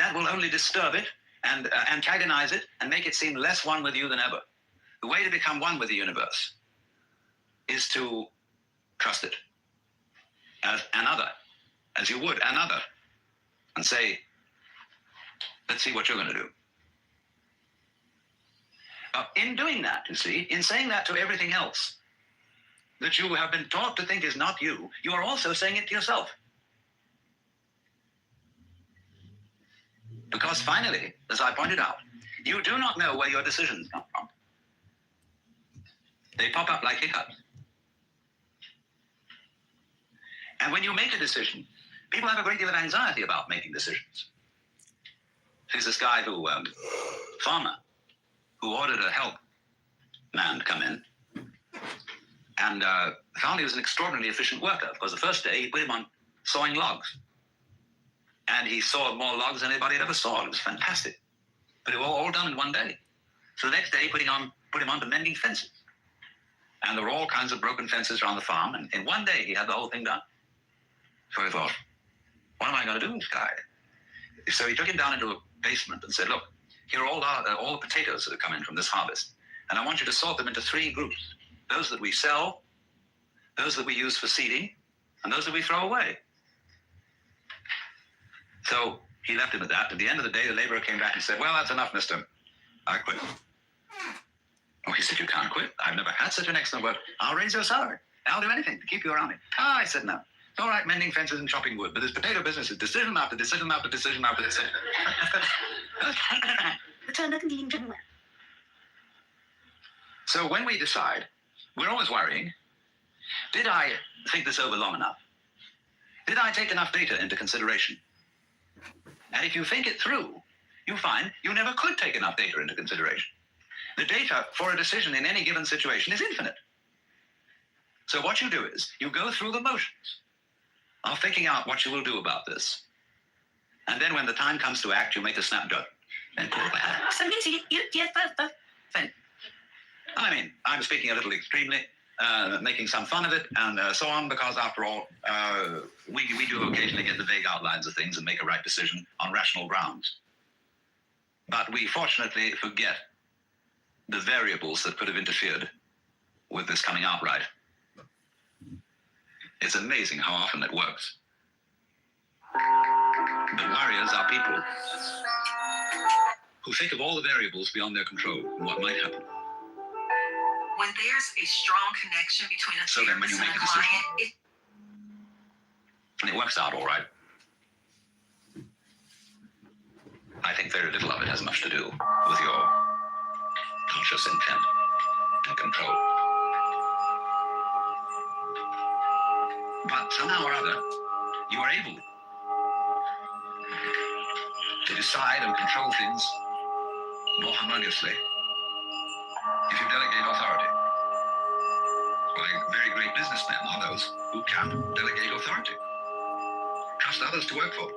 that will only disturb it and antagonize it and make it seem less one with you than ever. The way to become one with the universe is to trust it as another, as you would another, and say, let's see what you're going to do. In doing that, you see, in saying that to everything else that you have been taught to think is not you, you are also saying it to yourself. Because finally, as I pointed out, you do not know where your decisions come from. They pop up like hiccups. And when you make a decision, people have a great deal of anxiety about making decisions. There's this guy farmer, who ordered a help man to come in, and found he was an extraordinarily efficient worker, because the first day he put him on sawing logs. And he sawed more logs than anybody had ever sawed. It was fantastic. But it was all done in one day. So the next day he put him on to mending fences. And there were all kinds of broken fences around the farm, and in one day he had the whole thing done. So he thought, what am I going to do with this guy? So he took him down into a basement and said, look, here are all the potatoes that have come in from this harvest. And I want you to sort them into 3 groups. Those that we sell, those that we use for seeding, and those that we throw away. So he left him at that. At the end of the day, the laborer came back and said, well, that's enough, mister. I quit. Oh, he said, you can't quit. I've never had such an excellent work. I'll raise your salary. I'll do anything to keep you around me. I said, no. It's all right mending fences and chopping wood, but this potato business is decision after decision after decision after decision. So when we decide, we're always worrying, did I think this over long enough? Did I take enough data into consideration? And if you think it through, you find you never could take enough data into consideration. The data for a decision in any given situation is infinite. So what you do is, you go through the motions of thinking out what you will do about this. And then when the time comes to act, you make a snap judgment. And I mean, I'm speaking a little extremely, making some fun of it and so on, because after all, we do occasionally get the vague outlines of things and make a right decision on rational grounds. But we fortunately forget the variables that could have interfered with this coming out right. It's amazing how often it works. But warriors are people who think of all the variables beyond their control and what might happen. When there's a strong connection between a therapist and a client, and it works out all right. I think very little of it has much to do with your conscious intent and control. But somehow or other, you are able to decide and control things more harmoniously if you delegate authority. Like very great businessmen are those who can delegate authority. Trust others to work for them.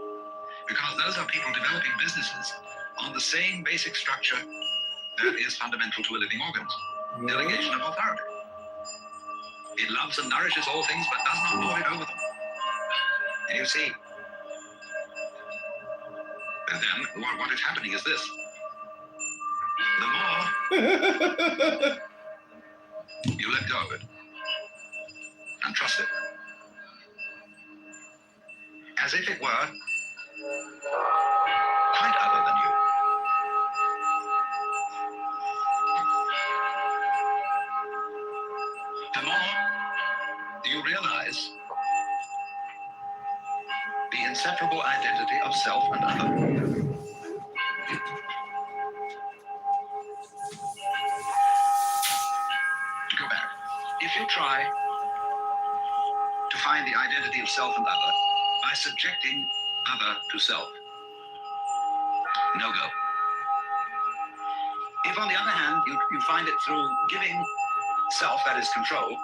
Because those are people developing businesses on the same basic structure that is fundamental to a living organism. Delegation of authority. It loves and nourishes all things, but does not lord it over them. And you see, and then what is happening is this. The more you let go of it and trust it, as if it were quite other than you. The more you realize the inseparable identity of self and other. Go back. If you try to find the identity of self and other by subjecting other to self, no go. If, on the other hand, you find it through giving self, that is control,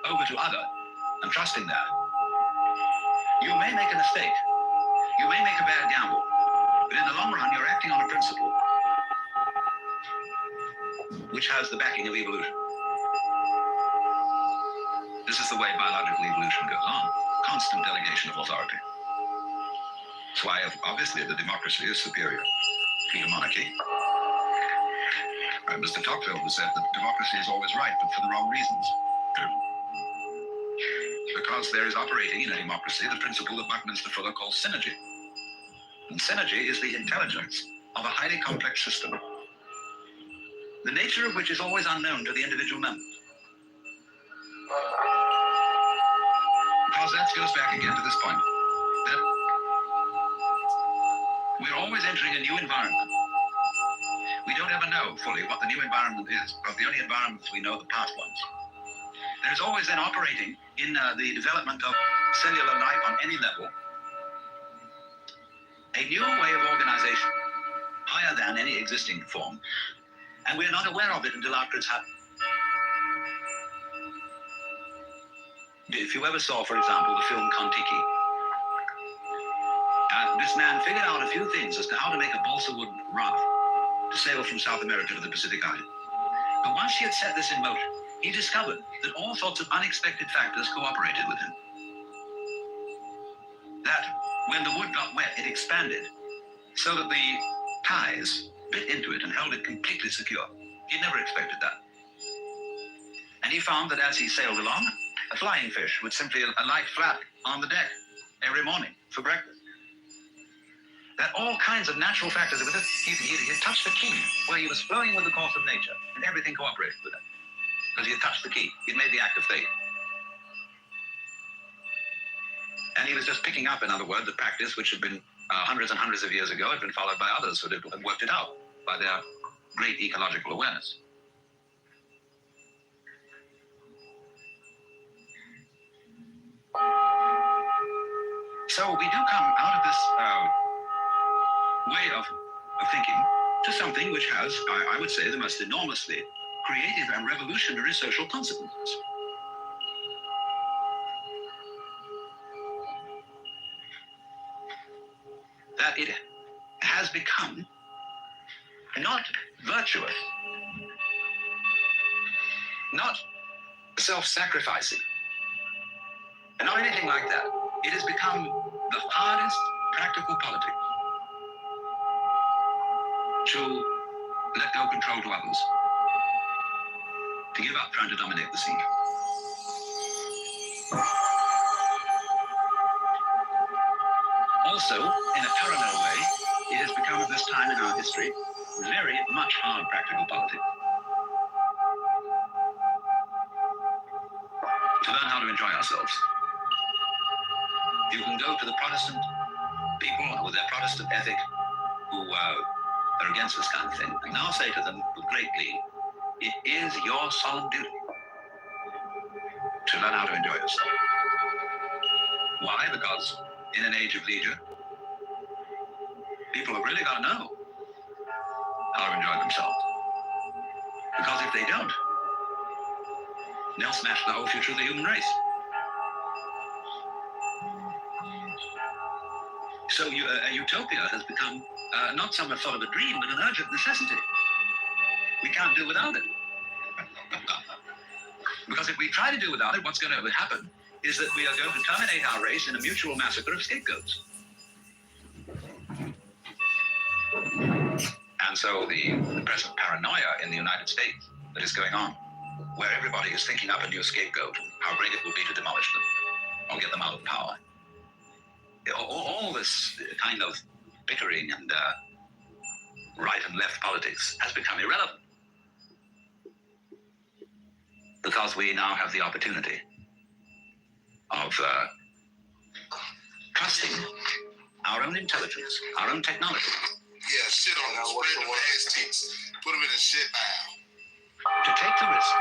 over to other and trusting that, you may make a mistake. You may make a bad gamble. But in the long run, you're acting on a principle which has the backing of evolution. This is the way biological evolution goes on. Constant delegation of authority. That's why, obviously, the democracy is superior to the monarchy. Mr. Tocqueville has said that democracy is always right, but for the wrong reasons. Because there is operating in a democracy the principle that Buckminster Fuller calls synergy. And synergy is the intelligence of a highly complex system, the nature of which is always unknown to the individual members. Because that goes back again to this point, that we're always entering a new environment. We don't ever know fully what the new environment is, because the only environments we know are the past ones. There's always then operating in the development of cellular life on any level a new way of organization, higher than any existing form, and we're not aware of it until after it's happened. If you ever saw, for example, the film Kon-Tiki, this man figured out a few things as to how to make a balsa wood raft to sail from South America to the Pacific Island. But once he had set this in motion, he discovered that all sorts of unexpected factors cooperated with him. That when the wood got wet, it expanded so that the ties bit into it and held it completely secure. He'd never expected that. And he found that as he sailed along, a flying fish would simply alight flat on the deck every morning for breakfast. That all kinds of natural factors, he had touched the key where he was flowing with the course of nature, and everything cooperated with it. Because he had touched the key. He'd made the act of faith. And he was just picking up, in other words, the practice which had been hundreds and hundreds of years ago, had been followed by others who had worked it out by their great ecological awareness. So we do come out of this way of thinking to something which has, I would say, the most enormously creative and revolutionary social consequences. That it has become not virtuous, not self-sacrificing, and not anything like that. It has become the hardest practical politics to let go control to others, to give up trying to dominate the scene. Also, in a parallel way, it has become at this time in our history very much hard practical politics. To learn how to enjoy ourselves. You can go to the Protestant people with their Protestant ethic who are against this kind of thing, and now say to them with great glee, it is your solemn duty to learn how to enjoy yourself. Why? Because in an age of leisure, people have really got to know how to enjoy themselves. Because if they don't, they'll smash the whole future of the human race. So a utopia has become not some sort of a dream, but an urgent necessity. We can't do without it. Because if we try to do without it, what's going to happen is that we are going to terminate our race in a mutual massacre of scapegoats. And so the present paranoia in the United States that is going on, where everybody is thinking up a new scapegoat, how great it will be to demolish them or get them out of power. All this kind of bickering and right and left politics has become irrelevant. Because we now have the opportunity of trusting our own intelligence, our own technology. Yeah, shit on them, spread them ass cheeks, put them in the shit aisle. To take the risk.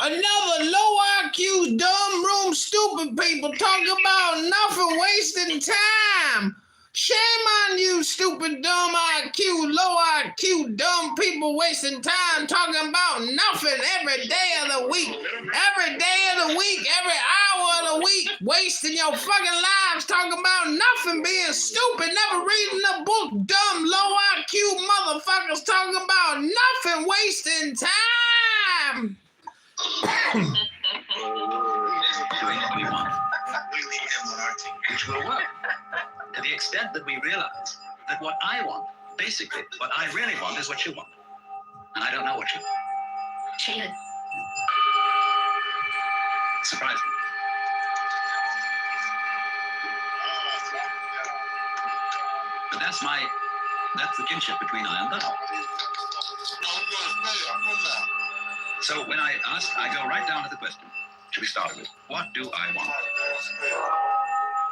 Another low IQ, dumb room, stupid people talking about nothing, wasting time. Shame on you, stupid, dumb IQ, low IQ, dumb people wasting time talking about nothing every day of the week. Every day of the week, every hour of the week, wasting your fucking lives talking about nothing, being stupid, never reading a book, dumb, low IQ motherfuckers talking about nothing, wasting time. which will work. To the extent that we realize that what I want, basically, what I really want is what you want. And I don't know what you want. Shayla. Surprise me. But that's the kinship between I and thou. So when I ask, I go right down to the question, to be started with, what do I want?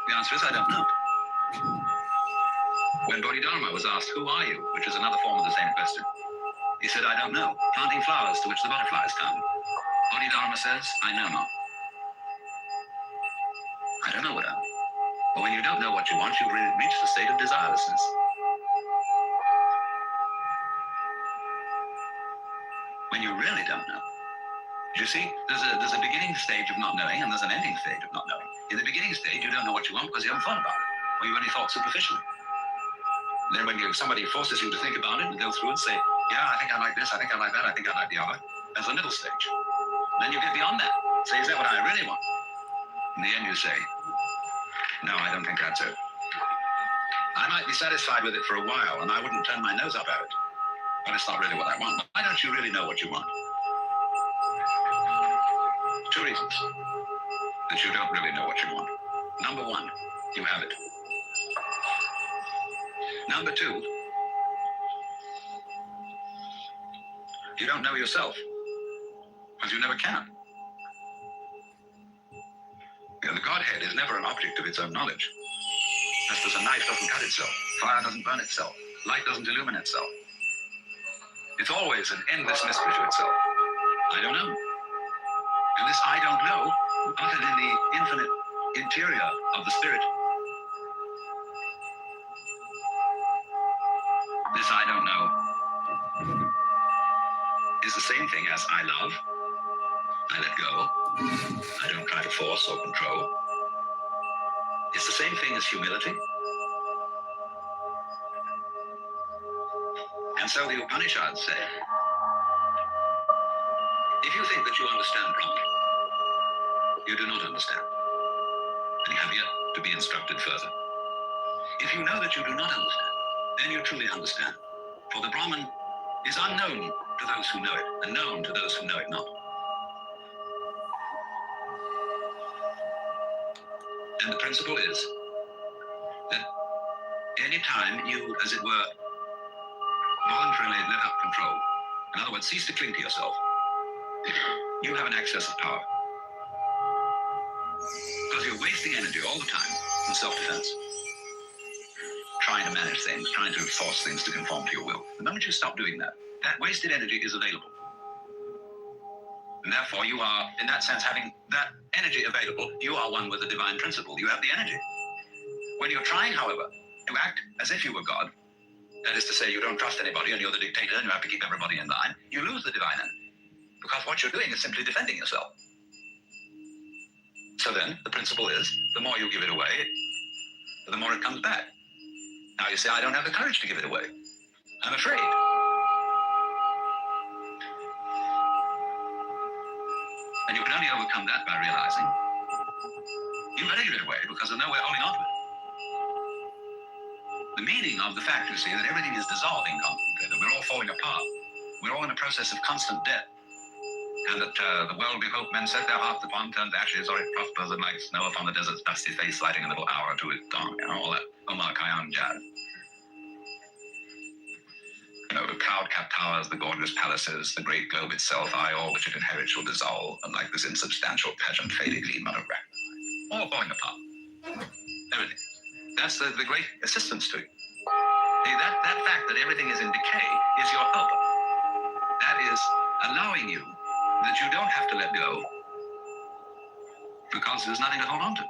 The answer is, I don't know. When Bodhidharma was asked, who are you? Which is another form of the same question. He said, I don't know. Planting flowers to which the butterflies come. Bodhidharma says, I know not. I don't know what I am. But when you don't know what you want, you've reached the state of desirelessness. When you really don't know. You see, there's a beginning stage of not knowing, and there's an ending stage of not knowing. In the beginning stage, you don't know what you want because you haven't thought about it, or you've only thought superficially. Then when somebody forces you to think about it and go through and say, yeah, I think I like this, I think I like that, I think I like the other, there's a middle stage. Then you get beyond that. Say, is that what I really want? In the end, you say, no, I don't think that's it. I might be satisfied with it for a while, and I wouldn't turn my nose up at it. But it's not really what I want. Why don't you really know what you want? Two reasons that you don't really know what you want. Number one, you have it. Number two, you don't know yourself, because you never can. You know, the Godhead is never an object of its own knowledge. Just as a knife doesn't cut itself, fire doesn't burn itself, light doesn't illumine itself. It's always an endless mystery to itself. I don't know. And this I don't know, uttered in the infinite interior of the spirit, this I don't know is the same thing as I love, I let go, I don't try to force or control. It's the same thing as humility. And so the Upanishads say, if you think that you understand Brahman, you do not understand, and you have yet to be instructed further. If you know that you do not understand, then you truly understand. For the Brahman is unknown to those who know it, and known to those who know it not. And the principle is that any time you, as it were, voluntarily let up control, in other words, cease to cling to yourself, you have an excess of power. Because you're wasting energy all the time in self-defense, trying to manage things, trying to force things to conform to your will. The moment you stop doing that, that wasted energy is available. And therefore you are, in that sense, having that energy available, you are one with the divine principle. You have the energy. When you're trying, however, to act as if you were God, that is to say, you don't trust anybody and you're the dictator and you have to keep everybody in line, you lose the divine energy. Because what you're doing is simply defending yourself. So then, the principle is, the more you give it away, the more it comes back. Now you say, I don't have the courage to give it away. I'm afraid. And you can only overcome that by realizing you better give it away because there's no way of holding on to it. The meaning of the fact, you see, that everything is dissolving constantly, that we're all falling apart. We're all in a process of constant death. And that the world we hope men set their hearts upon turns ashes, or it prospers and like snow upon the desert's dusty face, lighting a little hour or two is gone, you know, all that Omar Khayyam jazz. You know, the cloud-capped towers, the gorgeous palaces, the great globe itself, all which it inherits will dissolve, and like this insubstantial pageant, faded gleam on a wreck. All falling apart. Everything. That's the great assistance to you. See, that fact that everything is in decay is your helper. That is allowing you that you don't have to let go because there's nothing to hold on to.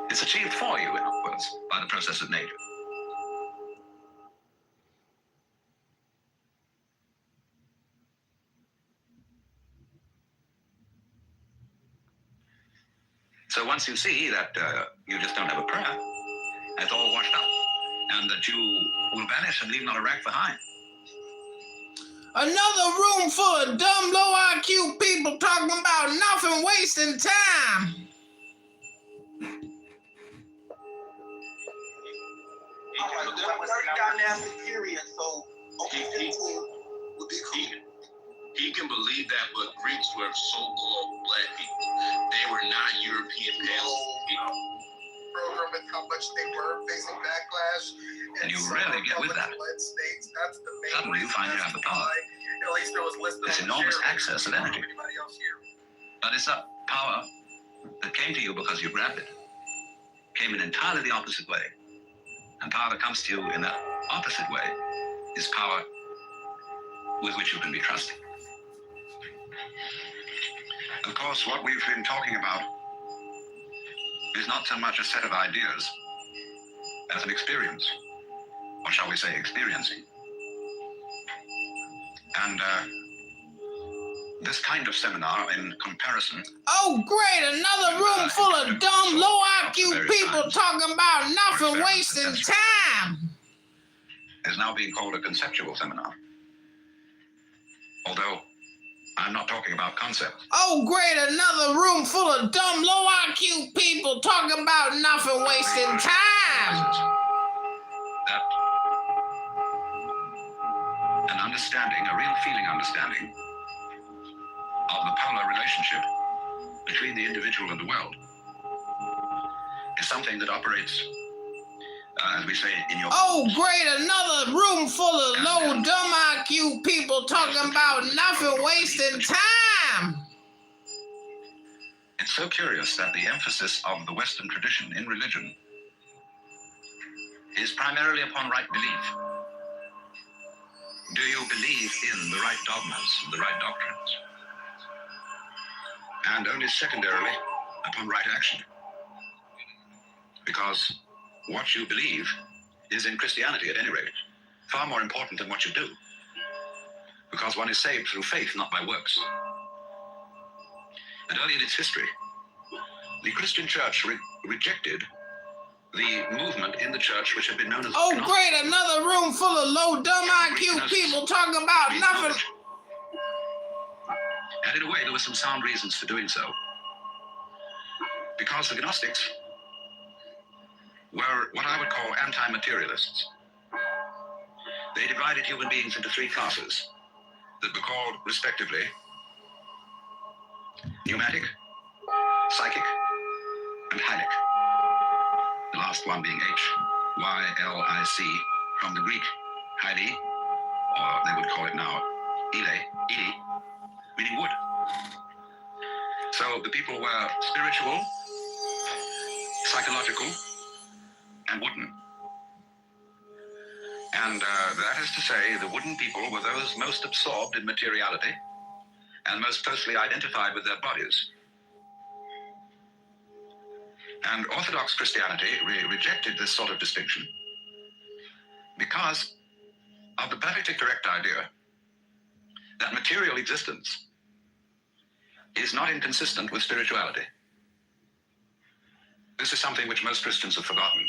It's achieved for you, in other words, by the process of nature. So once you see that you just don't have a prayer, it's all washed up, and that you will vanish and leave not a wreck behind. Another room full of dumb, low IQ people very dynastic period, so okay, would be cool. He can believe that, but Greeks were so-called black people. They were not European males. Program with how much they were facing backlash. And you rarely get with that. States, that's the main Suddenly you find you have the power. At least there was listed This on enormous share access of energy. Anybody else here? But it's that power that came to you because you grabbed it. Came in entirely the opposite way. And power that comes to you in that opposite way is power with which you can be trusted. Of course, what we've been talking about is not so much a set of ideas as an experience, or shall we say experiencing. And this kind of seminar in comparison. Oh, great, another room full of dumb, low IQ people talking about nothing, wasting time. Is now being called a conceptual seminar. Although I'm not talking about concepts. Oh, great, another room full of dumb, low IQ people talking about nothing, wasting time. That an understanding, a real feeling understanding of the polar relationship between the individual and the world is something that operates, as we say in your... Oh, great, another room full of low, dumb IQ people talking about nothing, wasting time. It's so curious that the emphasis of the Western tradition in religion is primarily upon right belief. Do you believe in the right dogmas, the right doctrines? And only secondarily upon right action. Because what you believe is, in Christianity at any rate, far more important than what you do. Because one is saved through faith, not by works. And early in its history, the Christian church rejected the movement in the church which had been known as... Oh, great, another room full of low, dumb IQ people talking about nothing. And in a way, there were some sound reasons for doing so. Because the Gnostics were what I would call anti-materialists. They divided human beings into three classes that were called, respectively, pneumatic, psychic, and hylic. The last one being H-Y-L-I-C, from the Greek, hyli, or they would call it now, ili, meaning wood. So the people were spiritual, psychological, and wooden. And that is to say, the wooden people were those most absorbed in materiality and most closely identified with their bodies. And Orthodox Christianity rejected this sort of distinction because of the perfectly correct idea that material existence is not inconsistent with spirituality. This is something which most Christians have forgotten.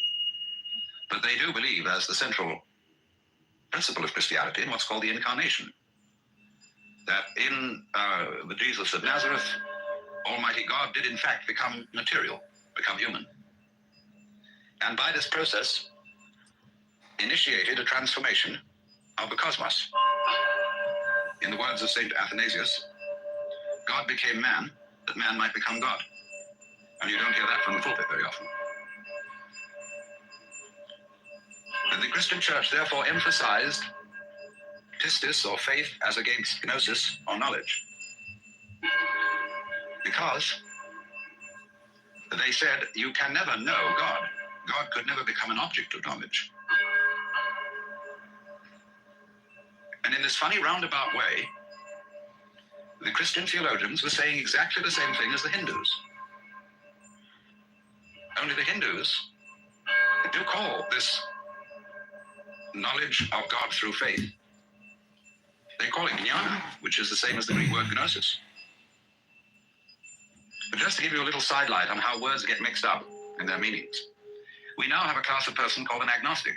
But they do believe as the central principle of Christianity in what's called the incarnation. That in the Jesus of Nazareth, Almighty God did in fact become material, become human. And by this process, initiated a transformation of the cosmos. In the words of St. Athanasius, God became man, that man might become God. And you don't hear that from the pulpit very often. And the Christian church therefore emphasized pistis, or faith, as against gnosis, or knowledge. Because they said you can never know God. God could never become an object of knowledge. And in this funny roundabout way, the Christian theologians were saying exactly the same thing as the Hindus. Only the Hindus do call this knowledge of God through faith, they call it jnana, which is the same as the Greek word gnosis. But just to give you a little sidelight on how words get mixed up in their meanings, we now have a class of person called an agnostic.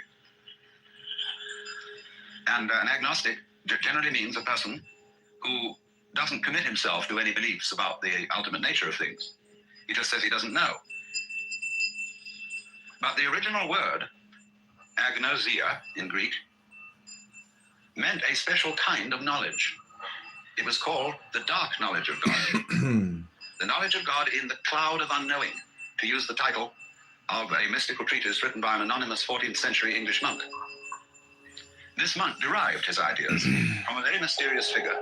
And an agnostic generally means a person who doesn't commit himself to any beliefs about the ultimate nature of things. He just says he doesn't know. But the original word, agnosia in Greek, meant a special kind of knowledge. It was called the dark knowledge of God. The knowledge of God in the cloud of unknowing, to use the title of a mystical treatise written by an anonymous 14th century English monk. This monk derived his ideas from a very mysterious figure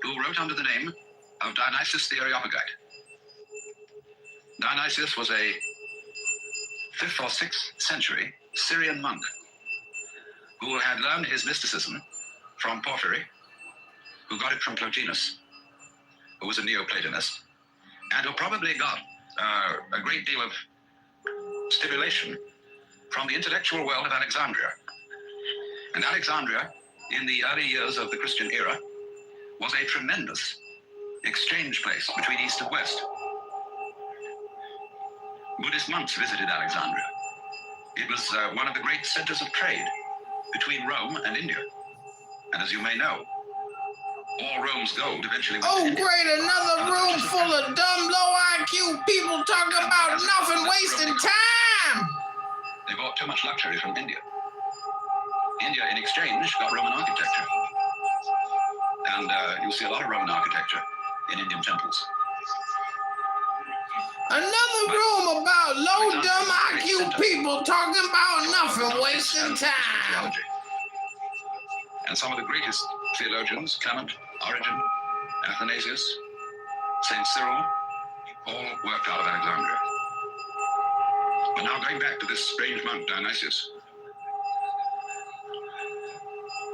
who wrote under the name of Dionysius the Areopagite. Dionysius was a 5th or 6th century Syrian monk who had learned his mysticism from Porphyry, who got it from Plotinus, who was a Neoplatonist, and who probably got a great deal of stimulation from the intellectual world of Alexandria. And Alexandria, in the early years of the Christian era, was a tremendous exchange place between East and West. Buddhist monks visited Alexandria. It was one of the great centers of trade between Rome and India. And as you may know, all Rome's gold eventually went to India. Great, another room full of dumb, low IQ people talking about nothing, wasting time. They bought too much luxury from India. India, in exchange, got Roman architecture. And you'll see a lot of Roman architecture in Indian temples. Another room about low, dumb IQ people talking about nothing, wasting time. And some of the greatest theologians, Clement, Origen, Athanasius, St. Cyril, all worked out of Alexandria. But now going back to this strange monk, Dionysius,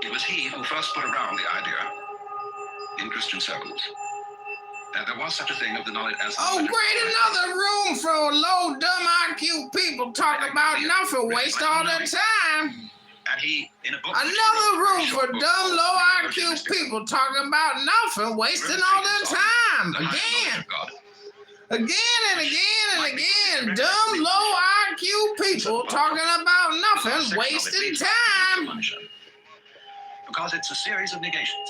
it was he who first put around the idea in Christian circles that there was such a thing of the knowledge as... Another room full of low, dumb IQ people talking about nothing, waste all their time. And he, in a book... Another room for dumb, low IQ people talking about nothing, wasting all their time. Again and again and again, dumb, low IQ people talking about nothing, wasting time. Because it's a series of negations.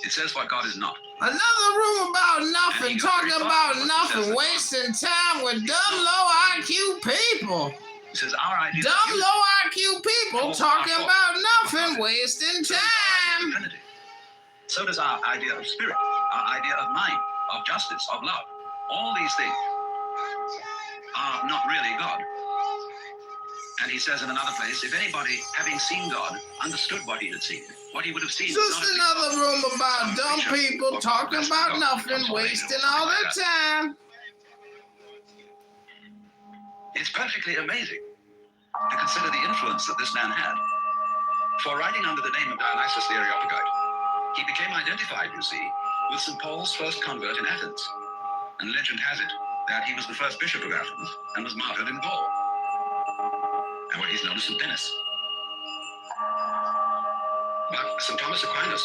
It says what God is not. Another room about nothing, talking about nothing, wasting time with dumb, low IQ people. It says our idea... Dumb, low IQ people talking about nothing, wasting time. So does our idea of spirit, our idea of mind, of justice, of love. All these things are not really God. And he says in another place, if anybody, having seen God, understood what he had seen, what he would have seen... Just another room about dumb people talking about nothing, wasting all their time. It's perfectly amazing to consider the influence that this man had. For writing under the name of Dionysius the Areopagite, he became identified, you see, with St. Paul's first convert in Athens. And legend has it that he was the first bishop of Athens and was martyred in Gaul. And where he's known as St. Denis. But St. Thomas Aquinas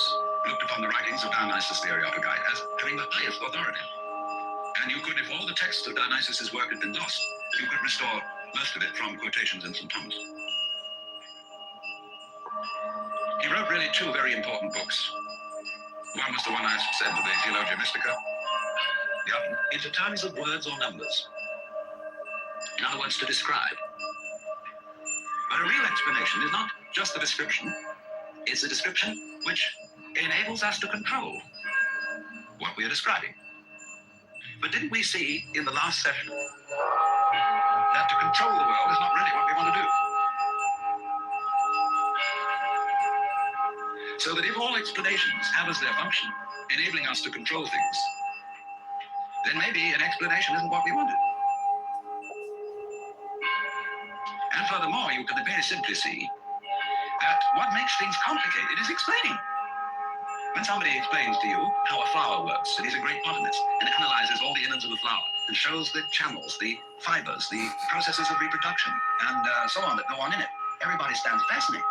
looked upon the writings of Dionysius the Areopagite as having the highest authority. And you could, if all the texts of Dionysius' work had been lost, you could restore most of it from quotations in St. Thomas. He wrote really two very important books. One was the one I said, the Theologia Mystica. The other, into terms of words or numbers. In other words, to describe. But a real explanation is not just a description. It's a description which enables us to control what we are describing. But didn't we see in the last session that to control the world is not really what we want to do? So that if all explanations have as their function enabling us to control things, then maybe an explanation isn't what we wanted. And furthermore, you can very simply see that what makes things complicated is explaining. When somebody explains to you how a flower works, and he's a great botanist, and analyzes all the innards of a flower, and shows the channels, the fibers, the processes of reproduction, and so on that go on in it, everybody stands fascinated.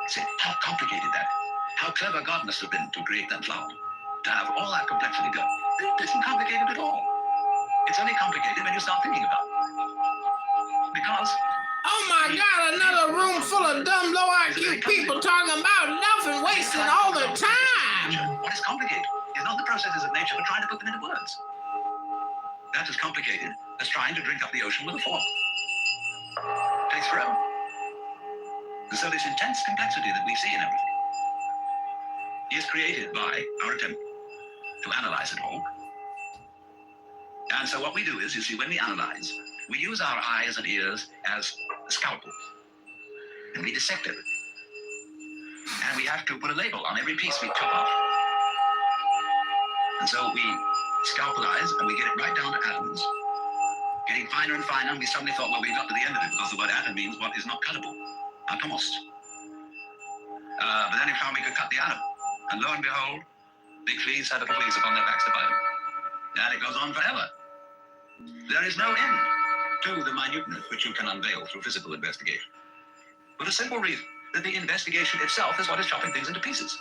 Say, how complicated that is. How clever God must have been to create that flower, to have all that complexity go. It isn't complicated at all. It's only complicated when you start thinking about it. Because... Oh my God, another room full of dumb, low IQ people talking about nothing, wasting all their time. What is complicated is not the processes of nature, but trying to put them into words. That's as complicated as trying to drink up the ocean with a fork. It way through. And so this intense complexity that we see in everything is created by our attempt to analyze it all. And so what we do is, you see, when we analyze, we use our eyes and ears as a scalpel, and we dissect it. And we have to put a label on every piece we chop off. And so we scalpelize, and we get it right down to atoms, getting finer and finer, and we suddenly thought, well, we got to the end of it, because the word atom means what is not cuttable, atomos. But then we found we could cut the atom, and lo and behold, big fleas have little fleas upon their backs to bite. And it goes on forever. There is no end to the minuteness which you can unveil through physical investigation. For the simple reason that the investigation itself is what is chopping things into pieces.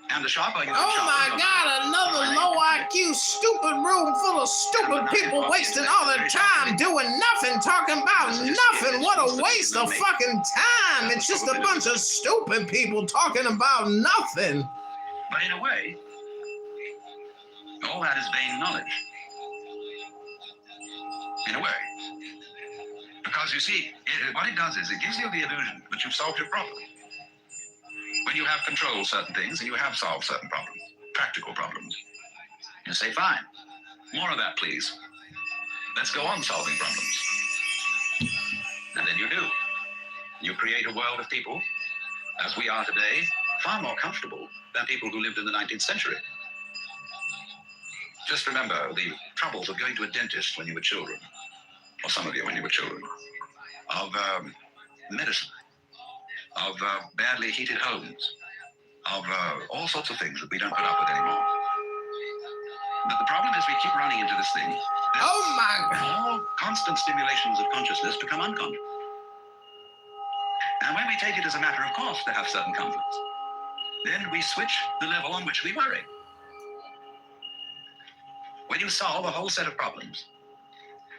And the sharper you Oh my God, another low IQ, stupid room full of stupid people wasting all their time doing nothing, talking about nothing. What a waste of fucking time. It's just a bunch of stupid people talking about nothing. But in a way, all that is vain knowledge. In a way. Because you see, what it does is it gives you the illusion that you've solved your problem. When you have controlled certain things and you have solved certain problems, practical problems, you say, fine, more of that, please. Let's go on solving problems. And then you do. You create a world of people, as we are today, far more comfortable than people who lived in the 19th century. Just remember the troubles of going to a dentist when you were children, or some of you when you were children, of medicine, of badly heated homes, of all sorts of things that we don't put up with anymore. But the problem is we keep running into this thing. Oh my God. All constant stimulations of consciousness become unconscious. And when we take it as a matter of course to have certain comforts, then we switch the level on which we worry. When you solve a whole set of problems,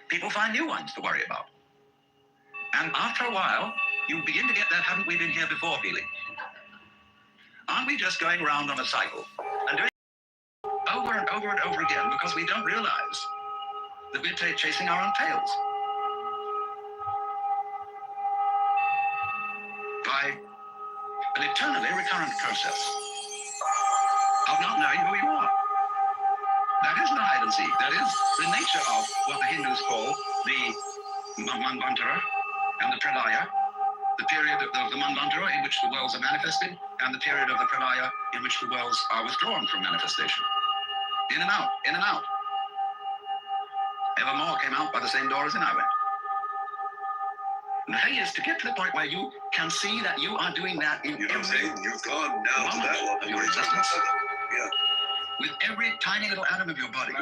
people find new ones to worry about. And after a while, you begin to get that haven't we been here before feeling. Aren't we just going around on a cycle and doing it over and over and over again because we don't realize that we're chasing our own tails? By an eternally recurrent process of not knowing who you are. That is the hide and seek. That is the nature of what the Hindus call the Manvantara and the Pralaya, the period of the Manvantara in which the worlds are manifested, and the period of the Pralaya in which the worlds are withdrawn from manifestation. In and out, in and out. Evermore came out by the same door as in I went. And the thing is to get to the point where you can see that you are doing that in every You've gone now to that level of your existence. Yeah. With every tiny little atom of your body.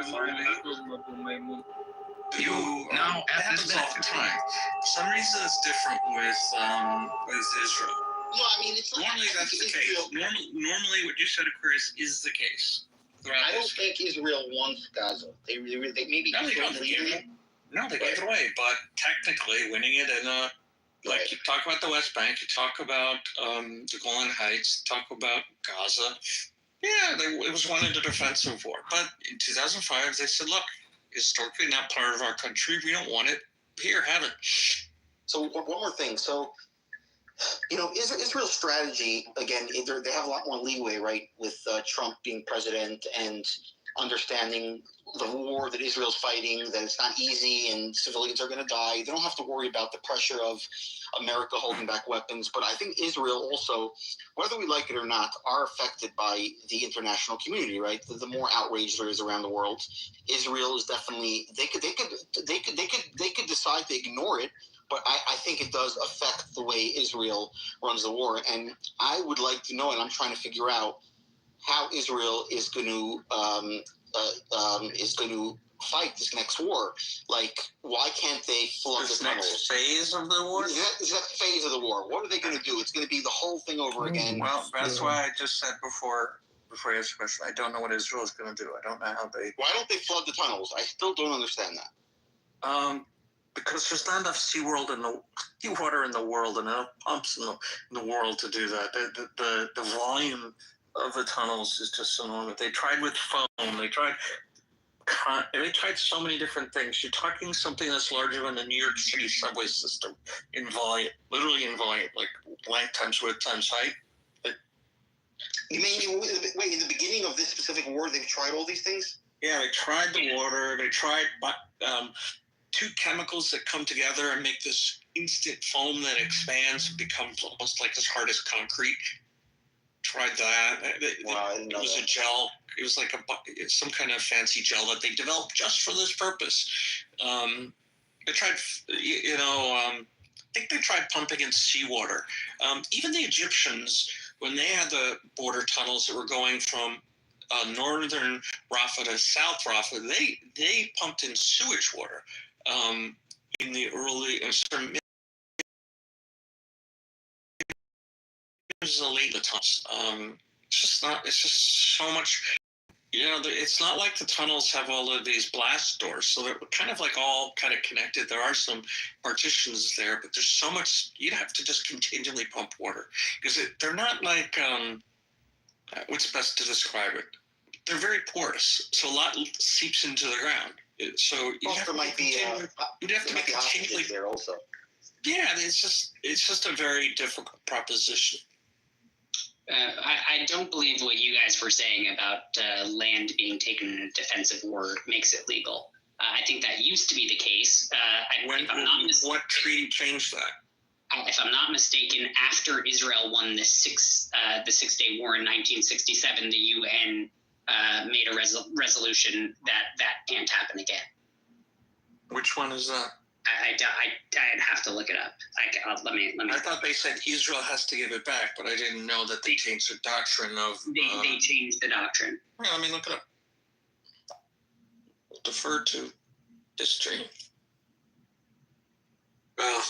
You now at this minute. For some reason it's different with Israel. No, I mean, it's not. Normally that's the case. Normally what you said, Chris, is the case. I don't think Israel wants Gaza. They maybe No, they don't. No, they gave it away. But technically, winning it in a like you talk about the West Bank, you talk about the Golan Heights, talk about Gaza. Yeah, it was won in a defensive war. But in 2005, they said, look, historically not part of our country. We don't want it. Here, have it. So one more thing. So, Israel's strategy, again, they have a lot more leeway, right, with Trump being president and understanding the war that Israel's fighting, that it's not easy and civilians are going to die. They don't have to worry about the pressure of America holding back weapons. But I think Israel also, whether we like it or not, are affected by the international community, right? The more outrage there is around the world, Israel is definitely, they could decide to ignore it. But I think it does affect the way Israel runs the war. And I would like to know, and I'm trying to figure out how Israel is going to fight this next war. Like, why can't they flood This the next tunnels? phase of the war? This next phase of the war. What are they going to do? It's going to be the whole thing over again. Well, that's why I just said before you asked the question, I don't know what Israel is going to do. I don't know how they... Why don't they flood the tunnels? I still don't understand that. Because there's not enough seawater in the world and enough pumps in the world to do that. The volume of the tunnels is just enormous. They tried with foam. They tried they tried so many different things. You're talking something that's larger than the New York City subway system in volume, literally in volume, like length times width times height. You mean, wait, in the beginning of this specific war, they've tried all these things? Yeah, they tried the water. They tried two chemicals that come together and make this instant foam that expands and becomes almost like as hard as concrete. Tried that. Wow, I didn't know it was that. a gel. It was like some kind of fancy gel that they developed just for this purpose. They tried, I think they tried pumping in seawater. Even the Egyptians, when they had the border tunnels that were going from northern Rafah to South Rafah, they pumped in sewage water in the early late tunnels. It's just so much. It's not like the tunnels have all of these blast doors, so they're kind of like all kind of connected. There are some partitions there, but there's so much, you'd have to just continually pump water because they're not like, what's best to describe it? They're very porous, so a lot seeps into the ground. So you'd have to be continually there also. Yeah, it's just a very difficult proposition. I don't believe what you guys were saying about land being taken in a defensive war makes it legal. I think that used to be the case. What treaty changed that? If I'm not mistaken, after Israel won the Six-Day War in 1967, the UN made a resolution that can't happen again. Which one is that? I'd have to look it up. Let me. I thought they said Israel has to give it back, but I didn't know that they changed the doctrine of. They changed the doctrine. Yeah, let me look it up. We'll defer to history. Well,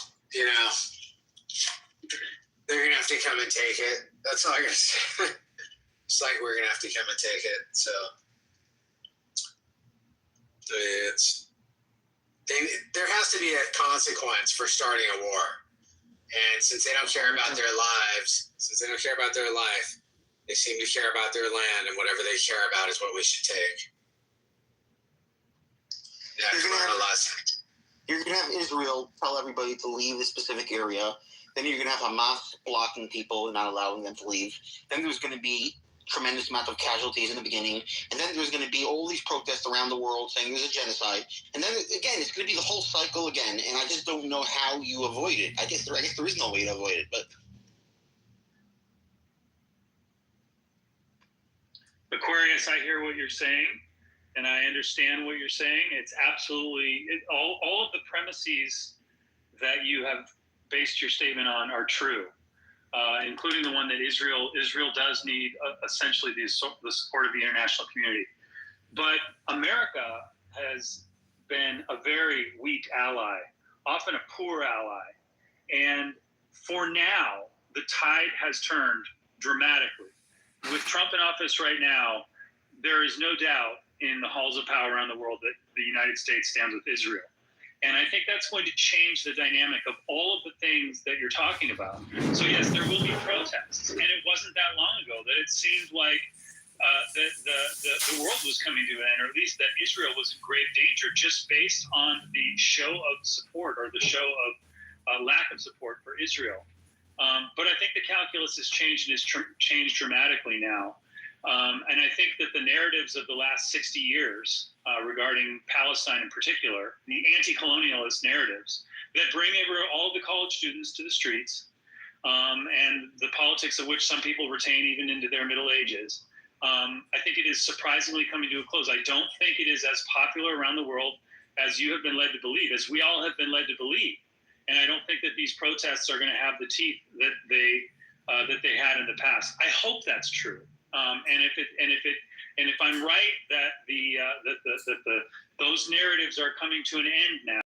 they're gonna have to come and take it. That's all I gotta say. It's like we're gonna have to come and take it. So there has to be a consequence for starting a war. And since they don't care about their lives, they seem to care about their land, and whatever they care about is what we should take. Yeah, You're going to have Israel tell everybody to leave this specific area. Then you're going to have Hamas blocking people and not allowing them to leave. Then there's going to be tremendous amount of casualties in the beginning, and then there's going to be all these protests around the world saying there's a genocide, and then again it's going to be the whole cycle again, and I just don't know how you avoid it. I guess there is no way to avoid it, but Aquarius, I hear what you're saying, and I understand what you're saying. It's absolutely all of the premises that you have based your statement on are true. Including the one that Israel does need essentially the support of the international community. But America has been a very weak ally, often a poor ally. And for now, the tide has turned dramatically. With Trump in office right now, there is no doubt in the halls of power around the world that the United States stands with Israel. And I think that's going to change the dynamic of all of the things that you're talking about. So yes, there will be protests. And it wasn't that long ago that it seemed like the world was coming to an end, or at least that Israel was in grave danger just based on the show of support or the show of lack of support for Israel. But I think the calculus has changed and has changed dramatically now. And I think that the narratives of the last 60 years regarding Palestine in particular, the anti-colonialist narratives that bring all the college students to the streets and the politics of which some people retain even into their middle ages, I think it is surprisingly coming to a close. I don't think it is as popular around the world as you have been led to believe, as we all have been led to believe. And I don't think that these protests are going to have the teeth that they had in the past. I hope that's true. And if I'm right that those narratives are coming to an end now,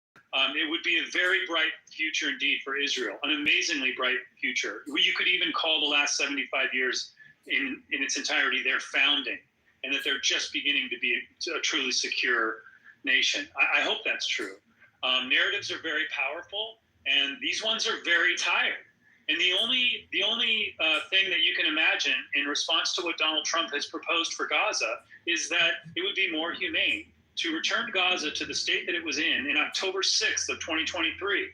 it would be a very bright future indeed for Israel, an amazingly bright future. You could even call the last 75 years in its entirety their founding, and that they're just beginning to be a truly secure nation. I hope that's true. Narratives are very powerful, and these ones are very tired. And the only thing that you can imagine in response to what Donald Trump has proposed for Gaza is that it would be more humane to return Gaza to the state that it was in October 6th of 2023,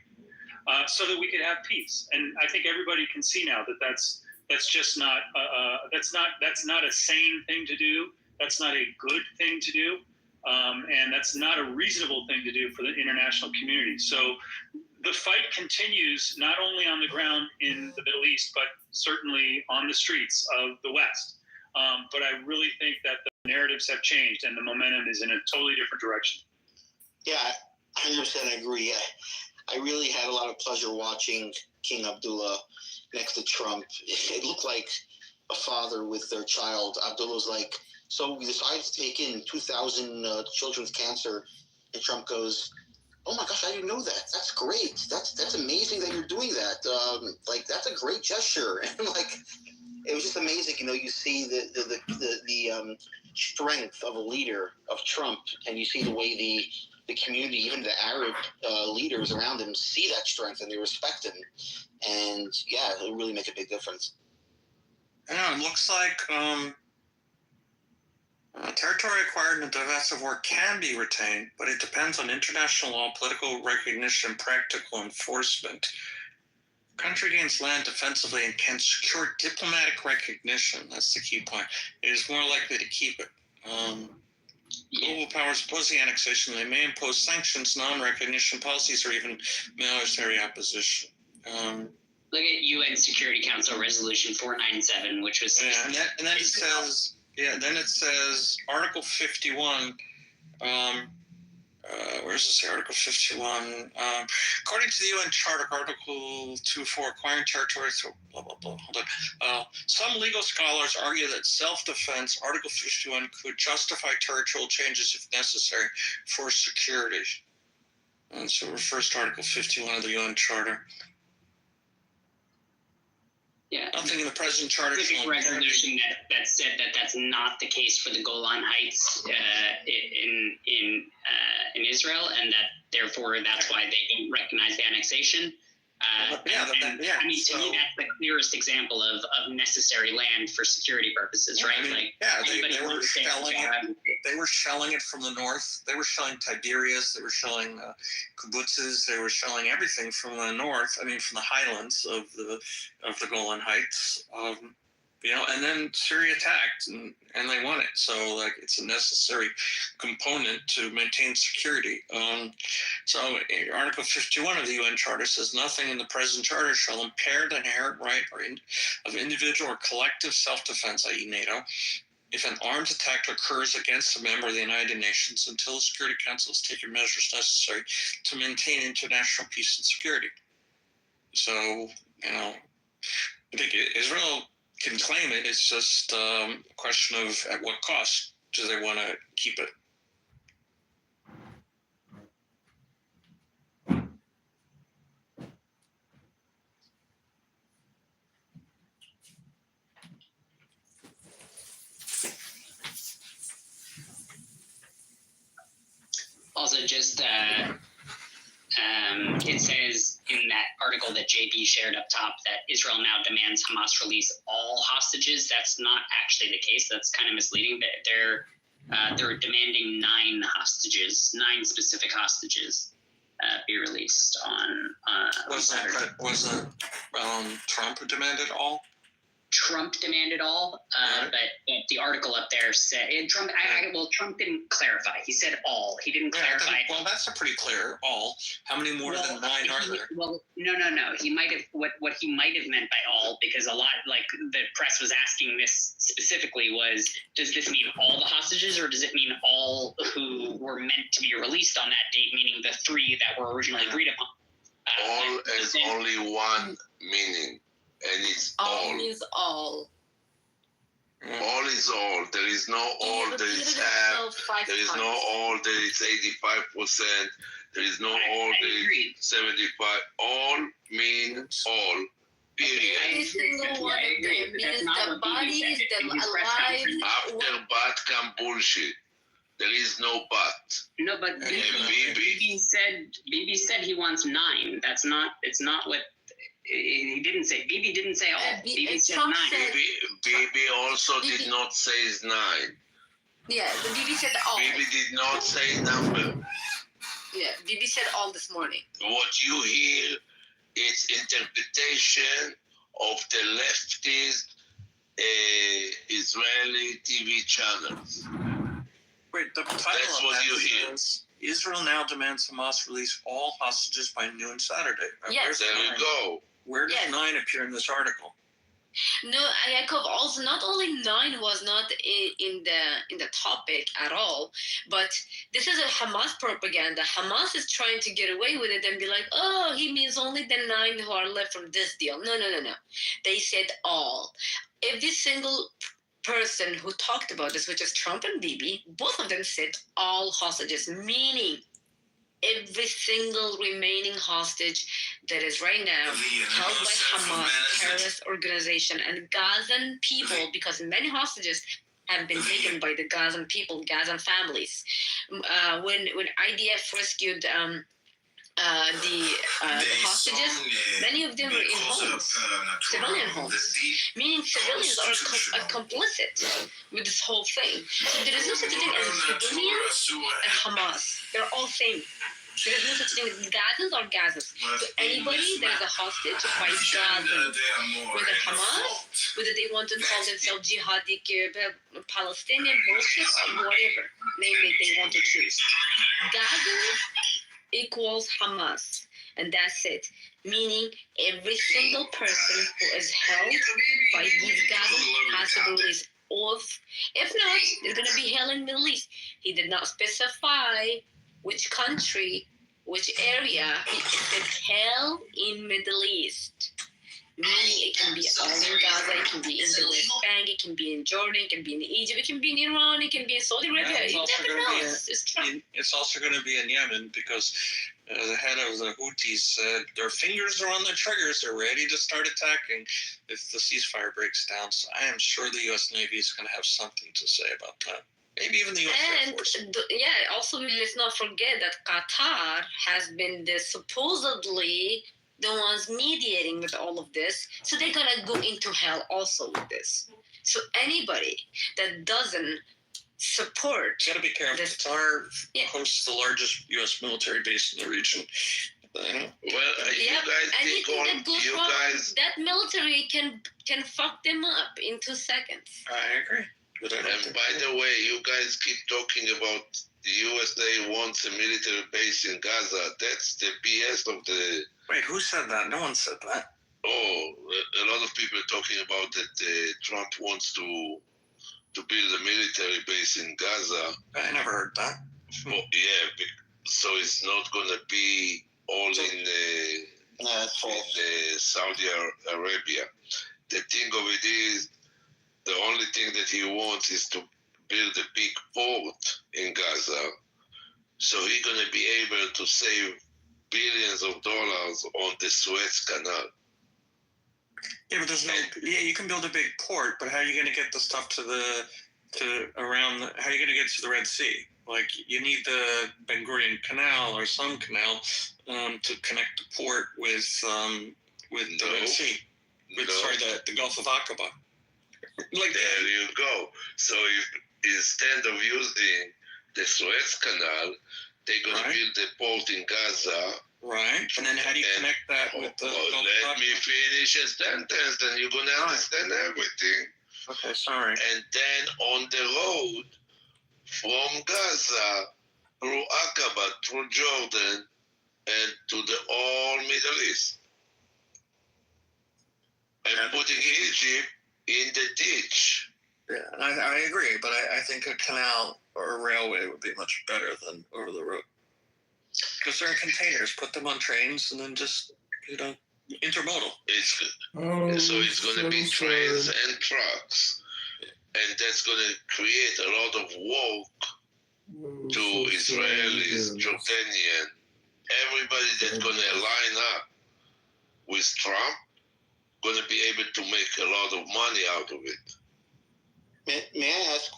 so that we could have peace. And I think everybody can see now that that's just not that's not a sane thing to do. That's not a good thing to do, and that's not a reasonable thing to do for the international community. So the fight continues not only on the ground in the Middle East, but certainly on the streets of the West. But I really think that the narratives have changed and the momentum is in a totally different direction. Yeah, 100% agree. I really had a lot of pleasure watching King Abdullah next to Trump. It looked like a father with their child. Abdullah's like, so we decided to take in 2,000 children with cancer, and Trump goes, "Oh my gosh, I didn't know that. That's great. That's amazing that you're doing that. Like, that's a great gesture." And like, it was just amazing. You know, you see the strength of a leader of Trump, and you see the way the community, even the Arab leaders around him, see that strength and they respect him. And yeah, it'll really make a big difference. Yeah, it looks like territory acquired in a divisive war can be retained, but it depends on international law, political recognition, practical enforcement. Country gains land defensively and can secure diplomatic recognition. That's the key point. It is more likely to keep it. Global powers oppose the annexation. They may impose sanctions, non-recognition policies, or even military opposition. Look at UN Security Council Resolution 497, which was... Yeah, and then it says... Yeah, then it says Article 51. Where does it say Article 51? According to the UN Charter, Article 2.4, acquiring territory, so blah, blah, blah. Hold on. Some legal scholars argue that self-defense, Article 51, could justify territorial changes if necessary for security. And so it refers to Article 51 of the UN Charter. Yeah, nothing in the present charter. Specific resolution that said that that's not the case for the Golan Heights in Israel, and that therefore that's why they don't recognize the annexation. I mean, to me, that's the clearest example of necessary land for security purposes, right? I mean, they were shelling it from the north. They were shelling Tiberias. They were shelling kibbutzes. They were shelling everything from the north. I mean, from the highlands of the Golan Heights. And then Syria attacked, and they won it. So, like, it's a necessary component to maintain security. So, Article 51 of the UN Charter says, nothing in the present charter shall impair the inherent right of individual or collective self-defense, i.e. NATO, if an armed attack occurs against a member of the United Nations until the Security Council has taken measures necessary to maintain international peace and security. So, I think Israel can claim it. It's just a question of at what cost do they want to keep it. Also, just it says in that article that JB shared up top that Israel now demands Hamas release all hostages. That's not actually the case. That's kind of misleading. They're demanding 9 specific hostages be released on Saturday. Wasn't Trump who demanded all? Trump demanded all, but the article up there said Trump. Trump didn't clarify. He said all. He didn't clarify. Well, that's a pretty clear all. How many more than 9 are there? Well, no. He might have what he might have meant by all, because a lot, like the press was asking this specifically, was does this mean all the hostages, or does it mean all who were meant to be released on that date, meaning the 3 that were originally agreed upon? All has only one meaning. And it's all. Is all. All is all. There is no all. There is half. There is no all. There is 85%. There is no all. There is 75. All means all. Period. Every single one of them, because the body is alive. After but come bullshit. There is no but. No, but Bibi said he wants 9. That's not. It's not what. He didn't say. Bibi didn't say all. Bibi said 9. Bibi also did not say 9. Yeah, the Bibi said all. Bibi did not say number. Yeah, Bibi said all this morning. What you hear is interpretation of the leftist Israeli TV channels. Wait, the title That's of what that you hear. says, Israel now demands Hamas release all hostages by noon Saturday. Yes. There you go. Where does Yes. 9 appear in this article? No, Yaakov, also not only 9 was not in the topic at all, but this is a Hamas propaganda. Hamas is trying to get away with it and be like, oh, he means only the 9 who are left from this deal. No. They said all. Every single person who talked about this, which is Trump and Bibi, both of them said all hostages, meaning every single remaining hostage that is right now held by Hamas terrorist organization and Gazan people, because many hostages have been taken by the Gazan people, Gazan families. When IDF rescued the hostages, many of them were in homes, civilian homes, meaning civilians are complicit with this whole thing. So there is no such thing as civilians and Hamas. They're all same. There is no such thing as Gazans or Gazans. So anybody that is a hostage by Gazans, whether Hamas, whether they want to call themselves jihadi, Palestinian, bullshit, or whatever name that they want to choose. Gazans equals Hamas, and that's it. Meaning every single person who is held by these Gazans has to be released. If not, there's going to be hell in the Middle East. He did not specify which country, which area. He said hell in Middle East. Meaning it can be all in Gaza, it can be in the West Bank, it can be in Jordan, it can be in Egypt, it can be in Iran, it can be in Saudi Arabia. You never know. It's also going to be in Yemen because the head of the Houthis said their fingers are on the triggers. They're ready to start attacking if the ceasefire breaks down. So I am sure the U.S. Navy is going to have something to say about that. Maybe even the U.S. Air Force. Also let's not forget that Qatar has been supposedly the ones mediating with all of this, so they're gonna go into hell also with this. So anybody that doesn't support, you gotta be careful. Qatar hosts the largest U.S. military base in the region. Well, you guys think that military can fuck them up in 2 seconds. I agree. And by the way, you guys keep talking about the USA wants a military base in Gaza. That's the BS of the. Wait, who said that? No one said that. Oh, a lot of people are talking about that Trump wants to build a military base in Gaza. I never heard that. Oh, yeah, so it's not going to be all in Saudi Arabia. The thing of it is, the only thing that he wants is to build a big port in Gaza, so he's going to be able to save billions of dollars on the Suez Canal. Yeah, but there's no. Yeah, you can build a big port, but how are you going to get the stuff how are you going to get to the Red Sea? Like, you need the Ben Gurion Canal or some canal to connect the port with the Red Sea. The Gulf of Aqaba. Like there you go. So instead of using the Suez Canal, they're going to build a port in Gaza. Right. And then how do you connect that with the let me finish a sentence, and you're going to understand everything. Okay, sorry. And then on the road from Gaza through Aqaba, through Jordan, and to the all Middle East. And putting Egypt in the ditch. Yeah, I agree, but I think a canal or a railway would be much better than over the road. Because they're in containers, put them on trains, and then just, intermodal. So it's going to be trains and trucks, and that's going to create a lot of work to Israelis, Jordanian, everybody that's going to line up with Trump, going to be able to make a lot of money out of it. May I ask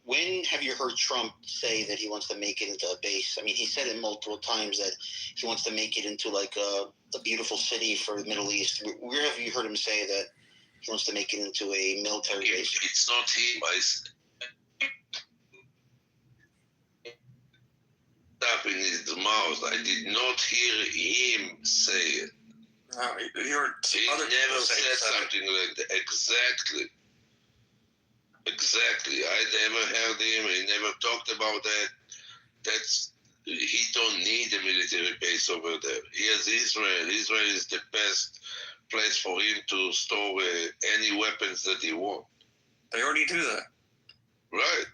when have you heard Trump say that he wants to make it into a base? I mean, he said it multiple times that he wants to make it into like a beautiful city for the Middle East. Where have you heard him say that he wants to make it into a military base? It's not him. up in his mouth. I did not hear him say it. No, you heard He other never people say said that. something like that. Exactly. I never heard him. He never talked about that. He don't need a military base over there. He has Israel. Israel is the best place for him to store any weapons that he wants. They already do that. Right.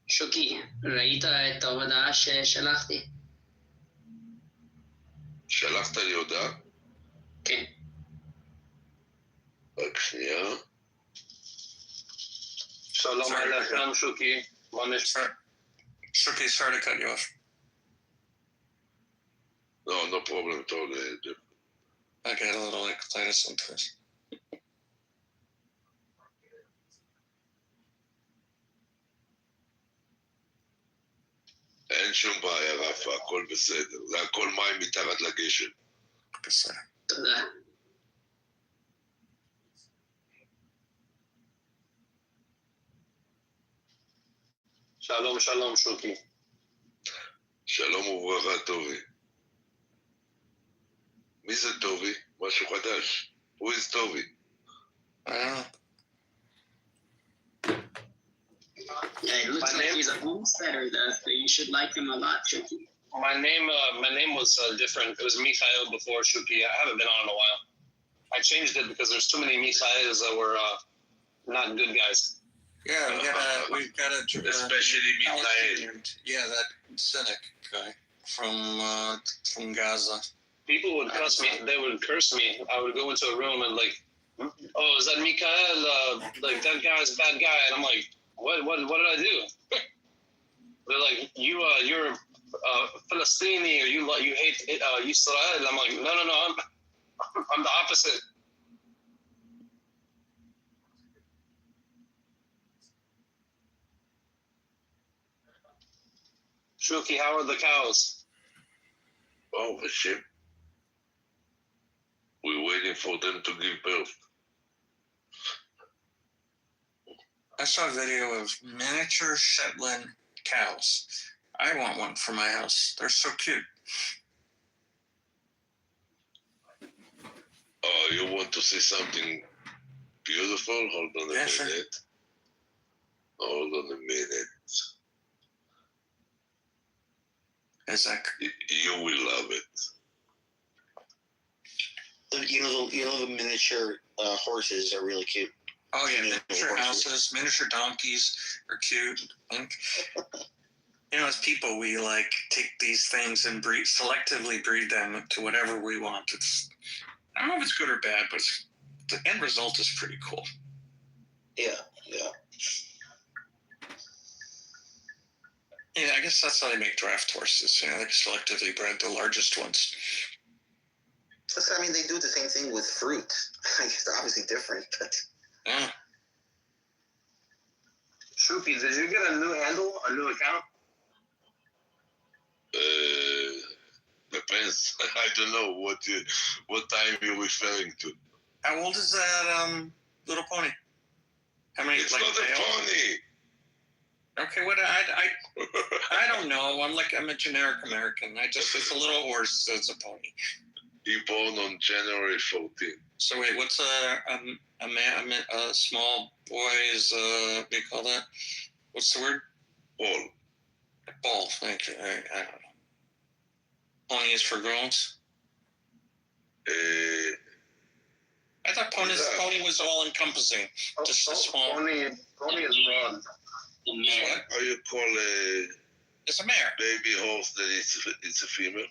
שוקי, ראית את ההודעה ששלחתי? שלחת לי הודעה? כן. רק שנייה. Shalom Aleichem, Shuki. Shuki, sorry to cut you off. No problem at all. I get a little excited sometimes. אין שום בעיה, רפה, הכל בסדר. זה הכל מים מתחת לגשם. בסדר. תודה. Shalom, shalom, Shuki. שלום וברכה, טובי. מי זה טובי? משהו חדש. Who is טובי? I don't know. It looks like he's a homesteader, though. You should like him a lot, Shuki. My name was different. It was Mikhail before Shuki. I haven't been on in a while. I changed it because there's too many Mikhails that were not good guys. Yeah, we've got a Especially Mikhail. Palestinian. Yeah, that cynic guy from Gaza. People would cuss me. They would curse me. I would go into a room and like, oh, is that Mikhail? Like that guy's a bad guy. And I'm like, what did I do? They're like, you're Palestinian, or you hate Israel. I'm like, no, I'm the opposite. Shuki, how are the cows? Oh, shit. We're waiting for them to give birth. I saw a video of miniature Shetland cows. I want one for my house. They're so cute. Oh, you want to see something beautiful? Hold on a minute. Sure. Hold on a minute. Isaac. You will love it. You know the miniature horses are really cute. Oh yeah, miniature houses, miniature donkeys are cute. And, as people, we like take these things and selectively breed them to whatever we want. I don't know if it's good or bad, but the end result is pretty cool. Yeah. Yeah, I guess that's how they make draft horses. They selectively bred the largest ones. I mean, they do the same thing with fruit. It's obviously different, but. Yeah. Shuki, did you get a new handle, a new account? Depends. I don't know what time you're referring to. How old is that little pony? How many? It's not a pony. Okay, what I don't know. I'm a generic American. It's a little horse. It's a pony. He born on January 14th. So wait, what's a small boy's what do you call that? What's the word? Ball. Ball. Thank you. I don't know. Pony is for girls. I thought pony was all encompassing. Just a small. Pony is broad. What? How you call It's a mare. baby horse that it's a female?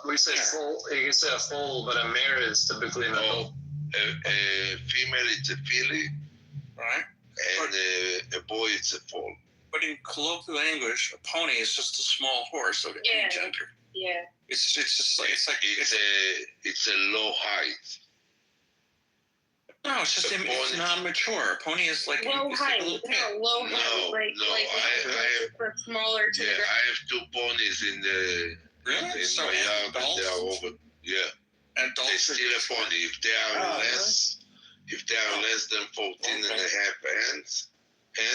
We say foal. You can say a foal, but a mare is typically an adult. A female it's a filly, Right. and a boy it's a foal. But in colloquial English, a pony is just a small horse of any gender. Yeah. It's just like It's a low height. No, it's just it's non-mature. A pony is like Low it's height. like a little pet. Low height. I For smaller have children. I have two ponies in Really? in So my yard, and adults? they are over. Yeah, they Adults steal a pony if they are less than 14 and a half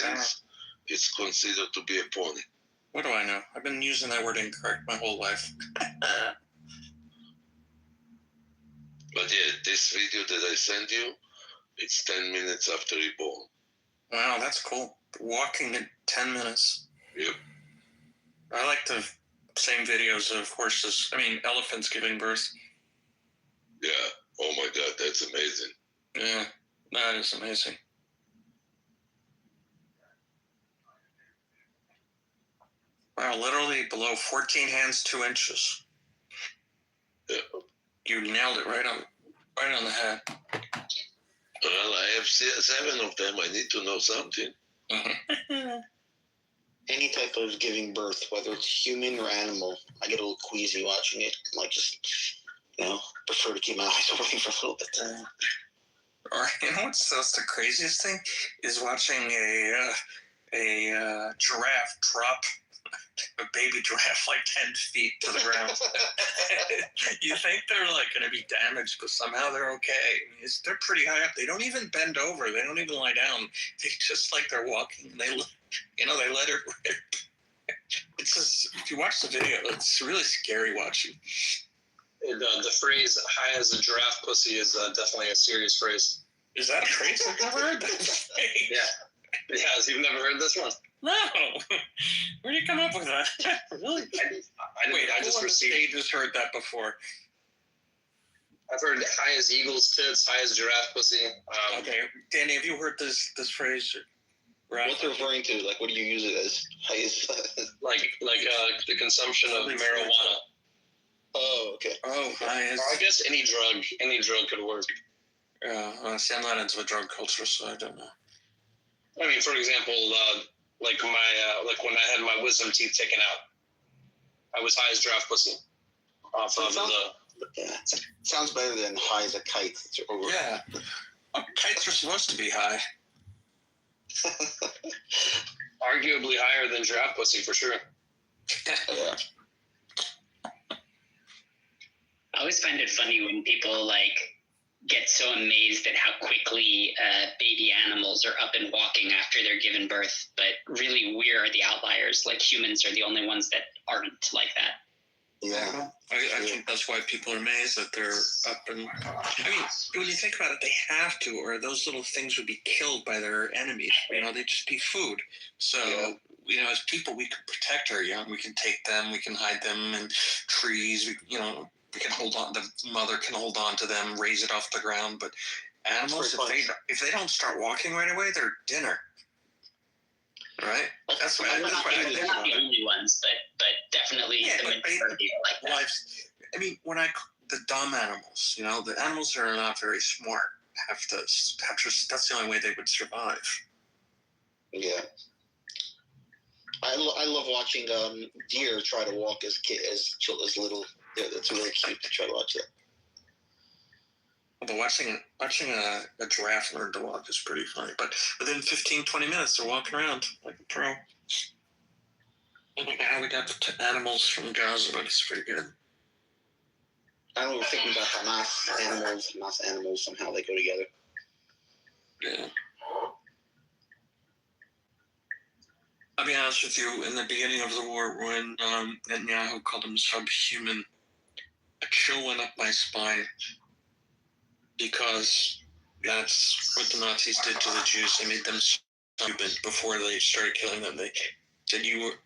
hands. It's considered to be a pony. What do I know? I've been using that word incorrect my whole life. But yeah, this video that I sent you, it's 10 minutes after he born. Wow, that's cool. Walking in 10 minutes. Yep. I like the same videos of horses. I mean, elephants giving birth. Yeah. Oh my God, that's amazing. Yeah, that is amazing. Wow, literally below 14 hands, 2 inches. Yeah. You nailed it right on the head. Well, I have 7 of them. I need to know something. Any type of giving birth, whether it's human or animal, I get a little queasy watching it. Like, just, prefer to keep my eyes away for a little bit. Or you know what's the craziest thing is watching a giraffe drop a baby giraffe like 10 feet to the ground. You think they're like going to be damaged, but somehow they're okay. They're pretty high up. They don't even bend over. They don't even lie down. They just like they're walking. And they let it rip. It's just, if you watch the video, it's really scary watching. The phrase "high as a giraffe pussy" is definitely a serious phrase. Is that a phrase? I've never heard that. Yeah, you've never heard this one? No. Where do you come up with that? Really? I just heard that before. I've heard high as eagle's tits, high as giraffe pussy. Okay, Danny, have you heard this phrase? Right. What's it referring to? Like, what do you use it as? Like the consumption of marijuana. Oh, okay. Oh, I guess any drug could work. See, I'm not into the drug culture, so I don't know. I mean, for example, like when I had my wisdom teeth taken out, I was high as giraffe pussy. Sounds better than high as a kite. Yeah, kites are supposed to be high. Arguably higher than giraffe pussy for sure. Yeah. I always find it funny when people get so amazed at how quickly baby animals are up and walking after they're given birth, but really we are the outliers. Like, humans are the only ones that aren't like that. Yeah. I think that's why people are amazed that they're up and... I mean, when you think about it, they have to, or those little things would be killed by their enemies. They'd just be food. So, as people, we can protect our young. We can take them, we can hide them in trees, we can hold on, the mother can hold on to them, raise it off the ground. But animals, if they don't start walking right away, they're dinner. Right? That's what I think. They're not the only ones, but definitely the majority are like that. I mean, the dumb animals, the animals that are not very smart have to, that's the only way they would survive. Yeah. I love watching deer try to walk as little. Yeah, that's really cute to try to watch that. But watching a giraffe learn to walk is pretty funny. But within 15, 20 minutes, they're walking around like a pro. And now we got the animals from Gaza, but it's pretty good. I know we're thinking about Hamas animals, somehow they go together. Yeah. I'll be honest with you, in the beginning of the war, when Netanyahu called him subhuman, a chill went up my spine, because that's what the Nazis did to the Jews. They made them subhuman before they started killing them. They said,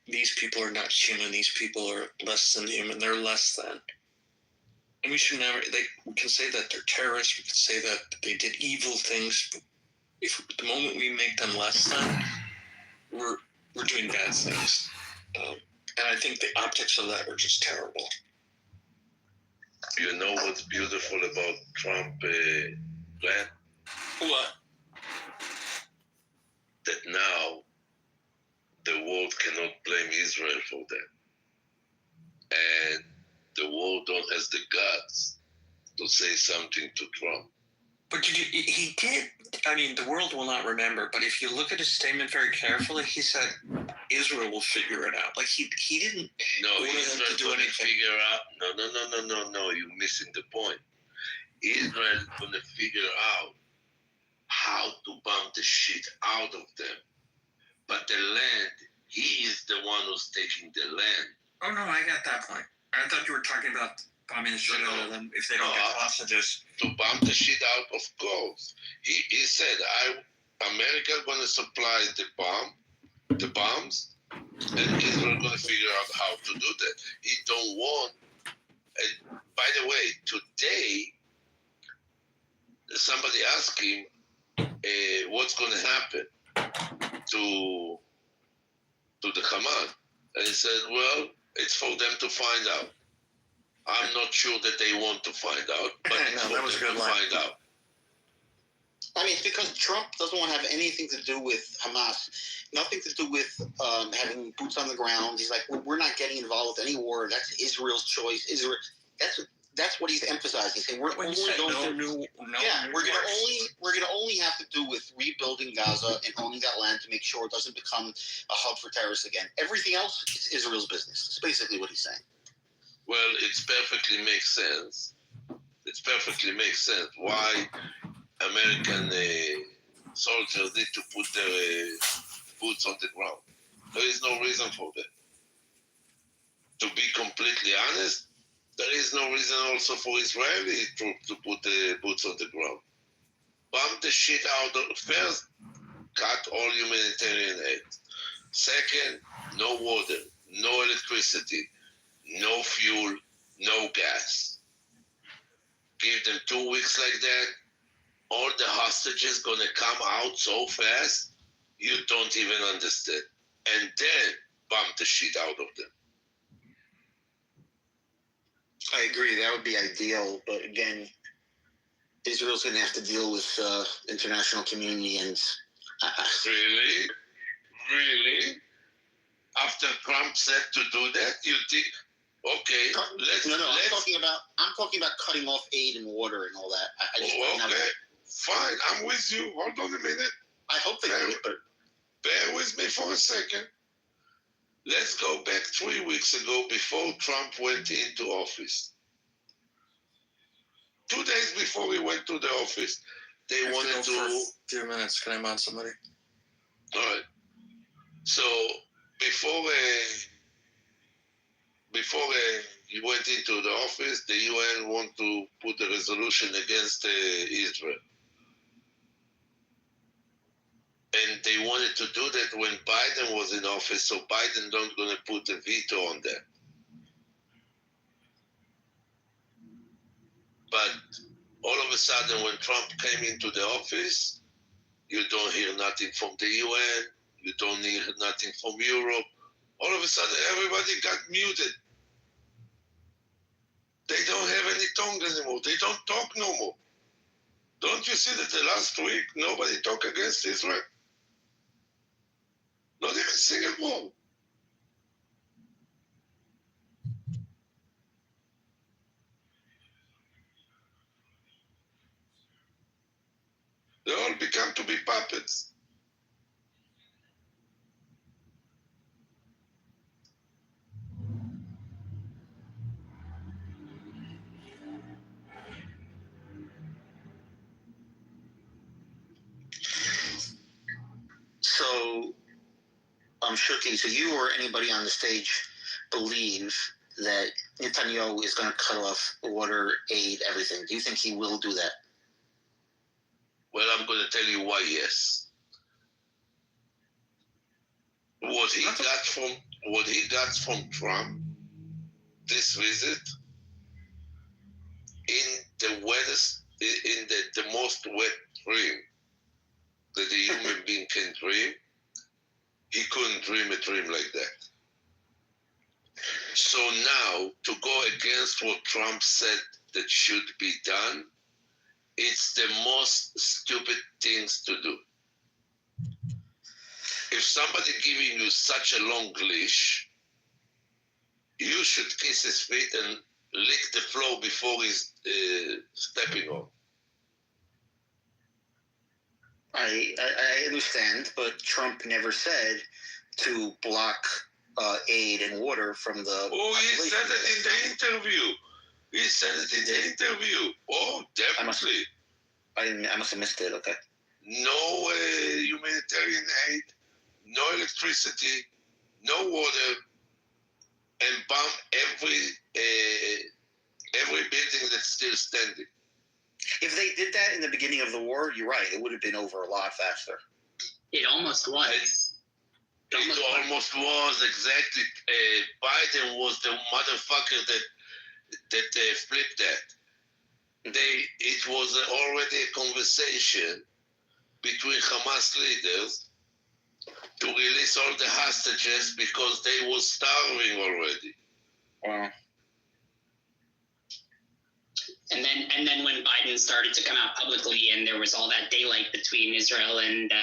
these people are not human, these people are less than human, they're less than. And we should never, we can say that they're terrorists, we can say that they did evil things, but if the moment we make them less than, we're doing bad things. And I think the optics of that were just terrible. You know what's beautiful about Trump plan? What? That now the world cannot blame Israel for that. And the world don't has the guts to say something to Trump. But he did. I mean, the world will not remember, but if you look at his statement very carefully, he said Israel will figure it out. Like, he didn't Israel do gonna anything. figure out. No, you're missing the point. Israel gonna figure out how to bomb the shit out of them. But the land, he is the one who's taking the land. Oh no, I got that point. I thought you were talking about bombing the shit out of them if they don't get the hostages. To bomb the shit out, of course. He said, America gonna supply the bombs, and Israel gonna figure out how to do that. He don't want. And by the way, today somebody asked him what's gonna happen to the Hamas, and he said, "Well, it's for them to find out. I'm not sure that they want to find out, but it's for them to find out." I mean, it's because Trump doesn't want to have anything to do with Hamas, nothing to do with having boots on the ground. He's like, we're not getting involved with any war. That's Israel's choice. Israel. That's what he's emphasizing. He's saying we're only gonna only have to do with rebuilding Gaza and owning that land to make sure it doesn't become a hub for terrorists again. Everything else is Israel's business. That's basically what he's saying. Well, it perfectly makes sense. It perfectly makes sense why American soldiers need to put their boots on the ground. There is no reason for that. To be completely honest, there is no reason also for Israeli troops to put the boots on the ground. Bomb the shit out of first, cut all humanitarian aid. Second, no water, no electricity, no fuel, no gas. Give them 2 weeks like that, all the hostages gonna come out so fast, you don't even understand. And then bomb the shit out of them. I agree. That would be ideal, but again, Israel's going to have to deal with international community and. Really? After Trump said to do that, you think? Okay, let's. I'm talking about cutting off aid and water and all that. Okay, fine. I'm with you. Hold on a minute. I hope they do it, but bear with me for a second. Let's go back 3 weeks ago before Trump went into office. 2 days before he went to the office, they wanted to. For a few minutes, can I mod somebody? All right. So before he went into the office, the UN want to put a resolution against Israel. And they wanted to do that when Biden was in office, so Biden not going to put a veto on that. But all of a sudden, when Trump came into the office, you don't hear nothing from the UN, you don't hear nothing from Europe. All of a sudden, everybody got muted. They don't have any tongue anymore. They don't talk no more. Don't you see that the last week, nobody talked against Israel? Not even a single word. They all become to be puppets. So, Shuki, so you or anybody on the stage believe that Netanyahu is going to cut off water, aid, everything. Do you think he will do that? Well, I'm going to tell you why yes. What he got from Trump, this visit, in the wettest, in the most wet dream that a human being can dream, he couldn't dream a dream like that. So now, to go against what Trump said that should be done, it's the most stupid things to do. If somebody giving you such a long leash, you should kiss his feet and lick the floor before he's stepping on. I understand, but Trump never said to block aid and water from the. Oh, he said it in the interview. He said it in the interview. Oh, definitely. I must have missed it. Okay. No humanitarian aid, no electricity, no water, and bomb every building that's still standing. If they did that in the beginning of the war, you're right. It would have been over a lot faster. It almost was. It almost was, exactly. Biden was the motherfucker that flipped that. It was already a conversation between Hamas leaders to release all the hostages because they were starving already. Wow. And then when Biden started to come out publicly, and there was all that daylight between Israel and the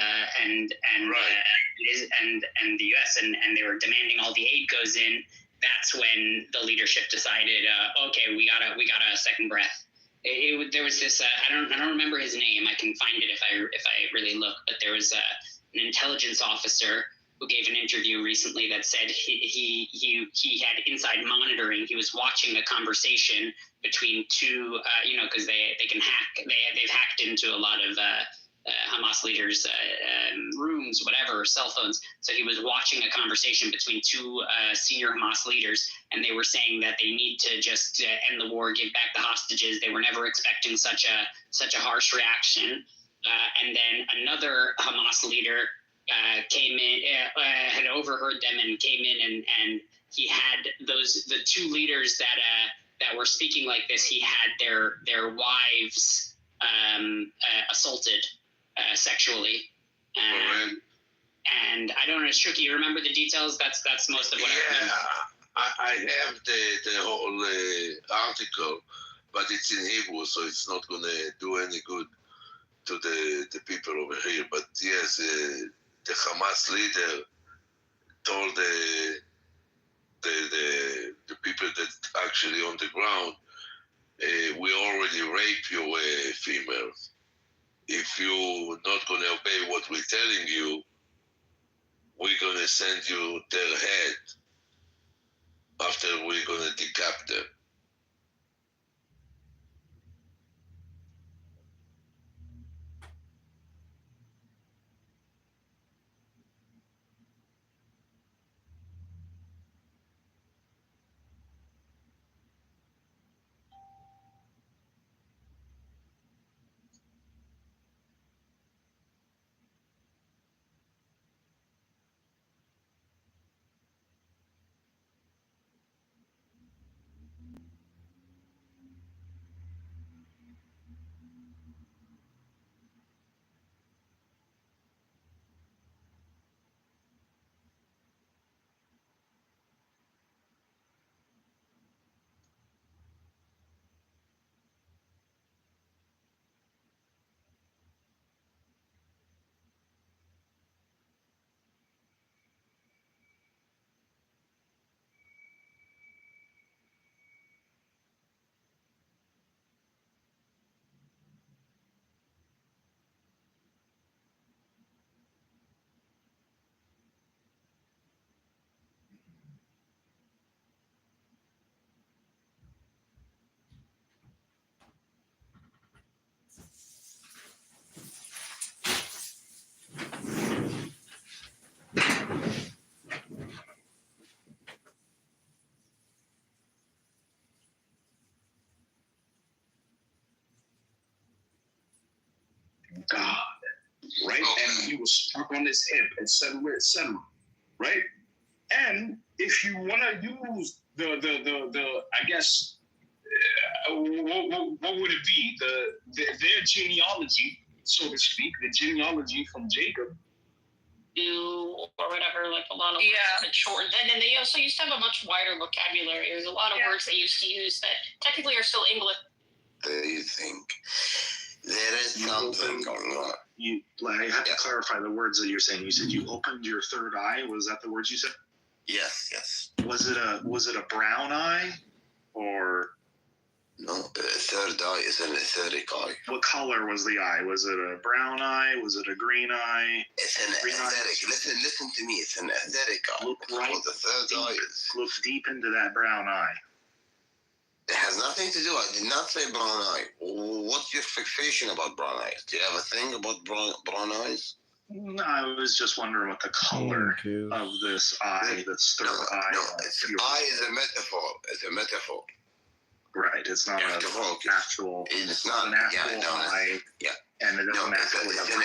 U.S. and they were demanding all the aid goes in. That's when the leadership decided, okay, we got a second breath. There was this I don't remember his name. I can find it if I really look. But there was an intelligence officer who gave an interview recently that said he had inside monitoring. He was watching a conversation between two, because they can hack. They've hacked into a lot of Hamas leaders' rooms, whatever, cell phones. So he was watching a conversation between two senior Hamas leaders, and they were saying that they need to just end the war, give back the hostages. They were never expecting such a harsh reaction. And then another Hamas leader came in, had overheard them and came in, and he had the two leaders that were speaking like this. He had their wives assaulted sexually, and I don't know, Shuki, you remember the details? That's most of what I remember. I have the whole article, but it's in Hebrew, so it's not going to do any good to the people over here. But yes, the Hamas leader told the people that actually on the ground, we already raped your females. If you're not going to obey what we're telling you, we're going to send you their head after we're going to decap them. God, right? And he was struck on his hip, etc., right? And if you want to use the I guess, what would it be? Their genealogy, so to speak, the genealogy from Jacob. Or whatever, like a lot of words that shortened. And then they also used to have a much wider vocabulary. There's a lot of words they used to use that technically are still English. They think there is something going on. I have to clarify the words that you're saying. You said you opened your third eye. Was that the words you said? Yes. Was it a brown eye, or? No, the third eye is an etheric eye. What color was the eye? Was it a brown eye? Was it a green eye? It's an etheric. Listen to me. It's an etheric eye. Look right. The third eye is. Look deep into that brown eye. It has nothing to do. I did not say brown eye. What's your fixation about brown eyes? Do you have a thing about brown eyes? I was just wondering what the color of this eye, this third eye. No, eye is a metaphor. It's a metaphor. Right. It's not an actual. It's not an actual eye. Yeah. And it doesn't actually have color.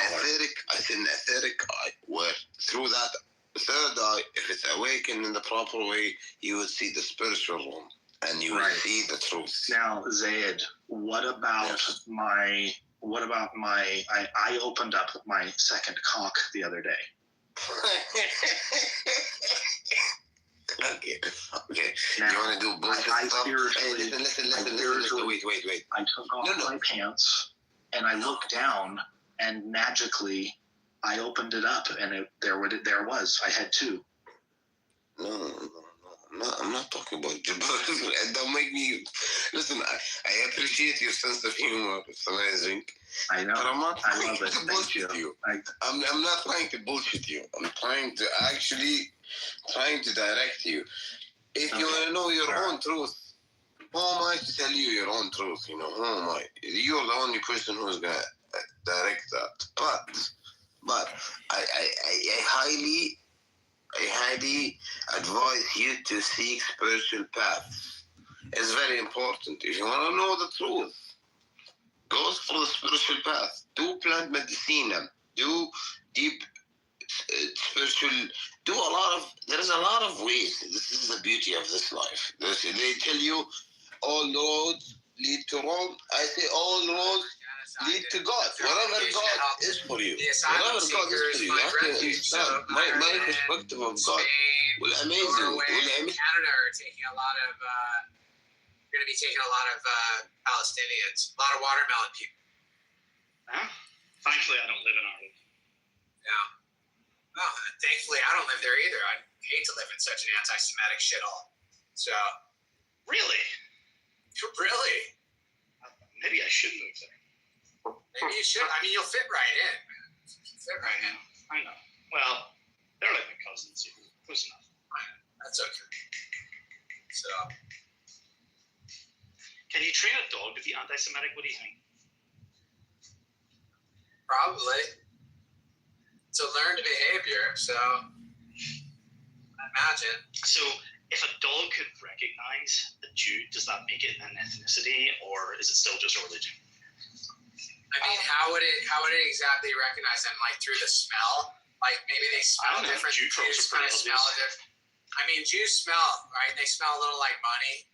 It's an etheric eye where through that third eye, if it's awakened in the proper way, you would see the spiritual realm and you would see the truth. Now, Zaid, what about my? I opened up my second cock the other day. Okay. Now, you want to do bullshit stuff? Hey, listen. Wait. I took off my pants and I looked down and magically I opened it up and there it was. I had two. No. I'm not talking about you. Don't make me listen. I appreciate your sense of humor. It's amazing. I know. But I'm not I trying love it. to bullshit you. I'm not trying to bullshit you. I'm trying to direct you. If you want to know your own truth, who am I to tell you your own truth? You know, who am I? You're the only person who's gonna direct that. But I highly advise you to seek spiritual paths. It's very important. If you want to know the truth, go through the spiritual path. Do plant medicine. Do deep spiritual. There's a lot of ways. This is the beauty of this life. They tell you all roads lead to Rome. I say all roads lead to God. Whatever God is for you. Whatever God is for you. You have to understand. My perspective of God will amazing. Canada are taking a lot of. Going to be taking a lot of Palestinians, a lot of watermelon people. Huh? Thankfully, I don't live in Ireland. Yeah. No, thankfully, I don't live there either. I hate to live in such an anti-Semitic shithole. So. Really? Really? Maybe I should move there. Maybe you should. I mean, you'll fit right in. I know. Well, they're like my cousins. Close enough. That's okay. So. Can you train a dog to be anti-Semitic? What do you think? Probably. It's a learned behavior, so I imagine. So, if a dog could recognize a Jew, does that make it an ethnicity, or is it still just a religion? I mean, how would it exactly recognize them? Like through the smell? Like maybe they smell different. Jews kind of smell different. I mean, Jews smell, right? They smell a little like money.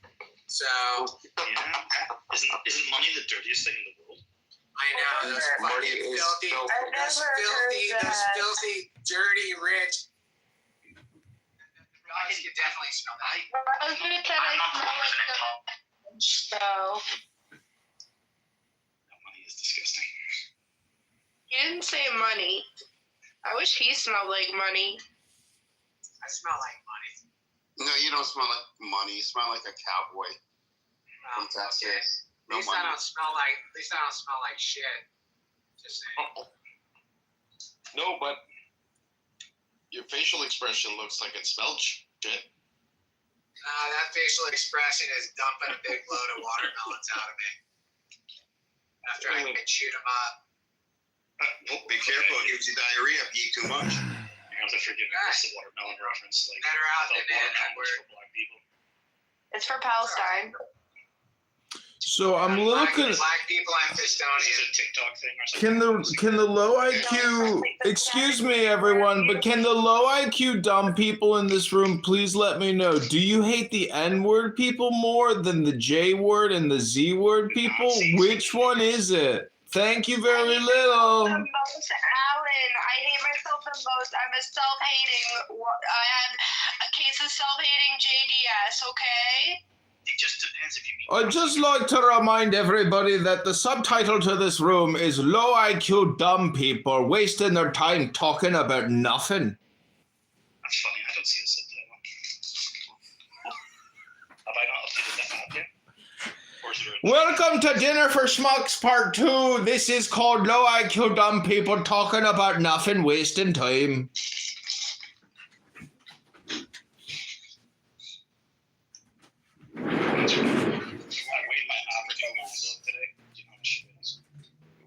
So yeah, isn't money the dirtiest thing in the world? I know those fucking filthy, dirty, rich. I can definitely smell that. I was gonna say so. Money is disgusting. You didn't say money. I wish he smelled like money. I smell like money. No, you don't smell like money. You smell like a cowboy. From Texas. At least I don't smell like shit. Just saying. No, but your facial expression looks like it smelled shit. That facial expression is dumping a big load of watermelons out of me. After I can shoot them up. Be careful, it gives you diarrhea if you eat too much. You have to forgive me. That's the watermelon reference. Like, better out than in. For black people. It's for Palestine. So I'm a little black people and Estonians. Is it a TikTok thing or something? Can the low IQ excuse me everyone, but can the low IQ dumb people in this room please let me know, do you hate the N-word people more than the J word and the Z word people? Which one is it? Thank you very little. The most, Alan. I hate myself the most. I'm a self-hating. I had a case of self-hating JDS. Okay. It just depends if you mean. I'd just like to remind everybody that the subtitle to this room is Low IQ Dumb People Wasting Their Time Talking About Nothing. That's funny. I don't see a subtitle. Have I not updated that map yet? Welcome to Dinner for Schmucks Part 2. This is called Low IQ Dumb People Talking About Nothing, Wasting Time.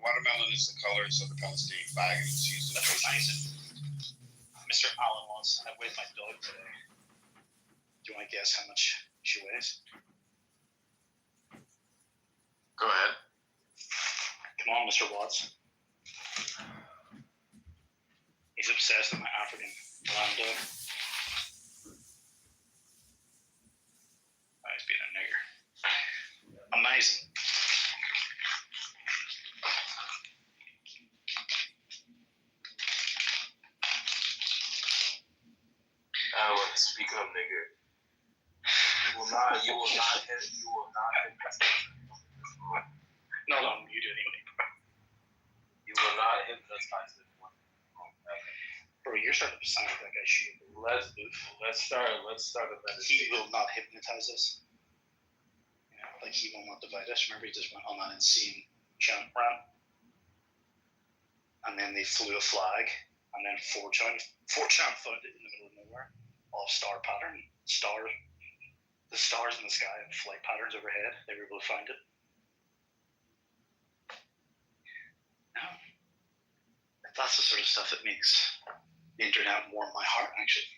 Watermelon is is the colors of the Palestinian flag, and it's used as amazing. Mr. Allen was. I weighed my dog today. Do you want to guess how much she weighs? Go ahead. Come on, Mr. Watts. He's obsessed with my African lamb dog. Oh, he's being a nigger. Amazing. I want to speak up, nigga. You will not hit. No, you do anyway. You will not hypnotize anyone. Bro, you're starting to sound like that guy shit. Let's start a meditation. He will not hypnotize us. You know, like he will not divide us. Remember, he just went on that insane chant rant, and then they flew a flag, and then 4chan found it in the middle of nowhere, all star pattern, the stars in the sky and flight patterns overhead. They were able to find it. No, that's the sort of stuff that makes the internet warm my heart, actually.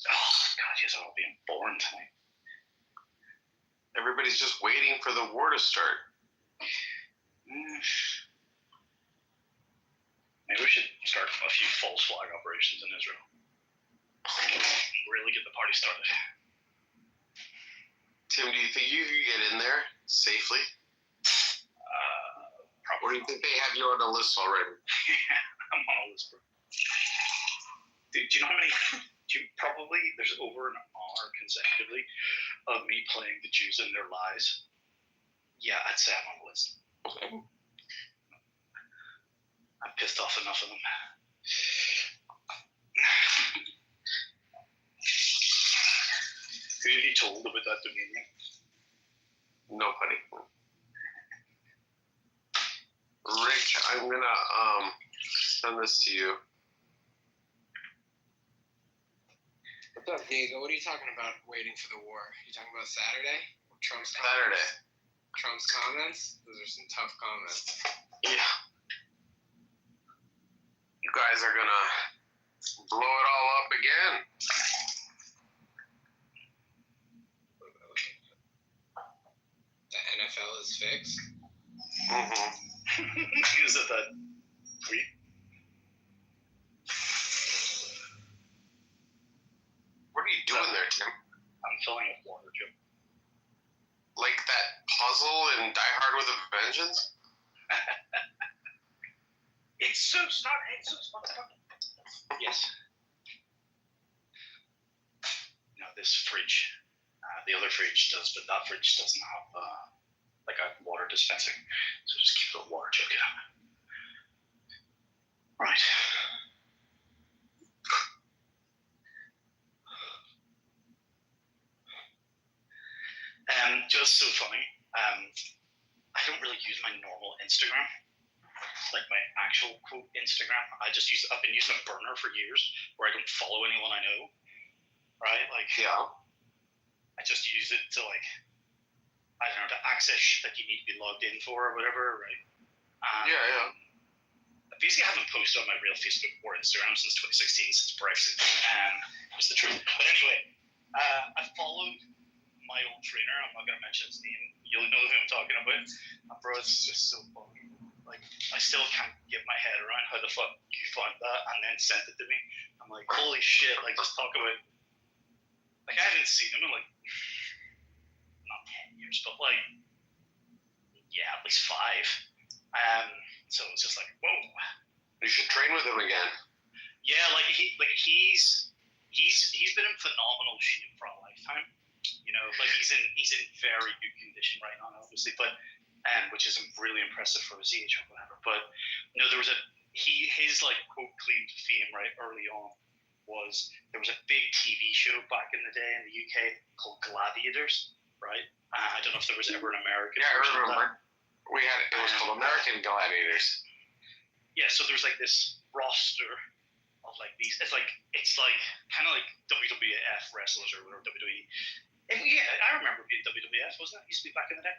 Oh, God, you guys are all being born tonight. Everybody's just waiting for the war to start. Maybe we should start a few false flag operations in Israel. Really get the party started. Tim, do you think you can get in there safely? Probably. Or do you think they have you on a list already? I'm on a list, bro. Dude, do you know how many? There's over an hour consecutively of me playing the Jews and their lies. Yeah, I'd say I'm on the list. Okay. I've pissed off enough of them. Who have you told about that dominion? Nobody. Rick, I'm gonna send this to you. What's up, Diego? What are you talking about waiting for the war? You talking about Saturday? Trump's Saturday. Trump's comments? Those are some tough comments. Yeah. You guys are gonna blow it all up again. The NFL is fixed? Mm-hmm. Is it that tweet? What are you doing there, Tim? I'm filling with water, Jim. Like that puzzle in Die Hard with a Vengeance? It's Zeus, not Jesus, motherfucker. Yes. No, this fridge. The other fridge does, but that fridge doesn't have like a water dispensing. So just keep the water jug in. Right. Just so funny. I don't really use my normal Instagram, like my actual quote Instagram. I've been using a burner for years where I don't follow anyone I know. Right? Like, yeah. I just use it to to access shit that you need to be logged in for or whatever, right? Yeah. Basically, I haven't posted on my real Facebook or Instagram since 2016, since Brexit. It's the truth. But anyway, I followed my old trainer. I'm not going to mention his name. You'll know who I'm talking about. Bro, it's just so funny. Like, I still can't get my head around how the fuck you found that and then sent it to me. I'm like, holy shit, like, just talk about, like, I haven't seen him in, like, not 10 years, but, like, yeah, at least 5. So it's just like, whoa. You should train with him again. Yeah, he's been in phenomenal shape for a lifetime. You know, like he's in very good condition right now, obviously, but which is really impressive for his age or whatever. But there was his like quote claim to fame right early on was there was a big TV show back in the day in the UK called Gladiators, right? I don't know if there was ever an American. Yeah, I remember. It was called American Gladiators. Yeah, so there's like this roster of like these. It's like kind of like WWF wrestlers or whatever WWE, Yeah, I remember being WWF, wasn't it? Used to be back in the day.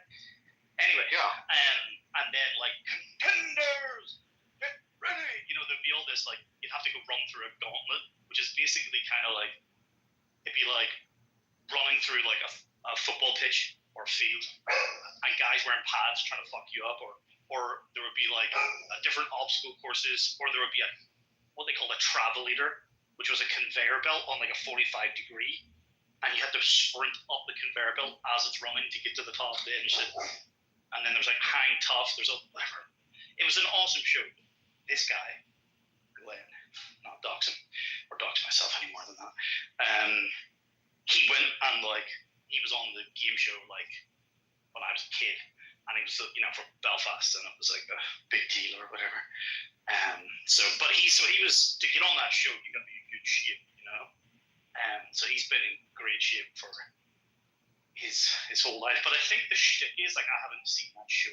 Anyway, and then like contenders, get ready. You know, there'd be all this like you'd have to go run through a gauntlet, which is basically kind of like it'd be like running through like a football pitch or a field, and guys wearing pads trying to fuck you up, or there would be like a different obstacle courses, or there would be what they call a travel leader, which was a conveyor belt on like a 45-degree. And you had to sprint up the conveyor belt as it's running to get to the top of it and shit. And then there's like hang tough. There's whatever. It was an awesome show. This guy, Glenn, not dox him or dox myself any more than that. He went and like he was on the game show like when I was a kid, and he was from Belfast, and it was like a big deal or whatever. But he was to get on that show, you got to be in good shape, you know. So he's been in great shape for his whole life. But I think the shit is like I haven't seen that show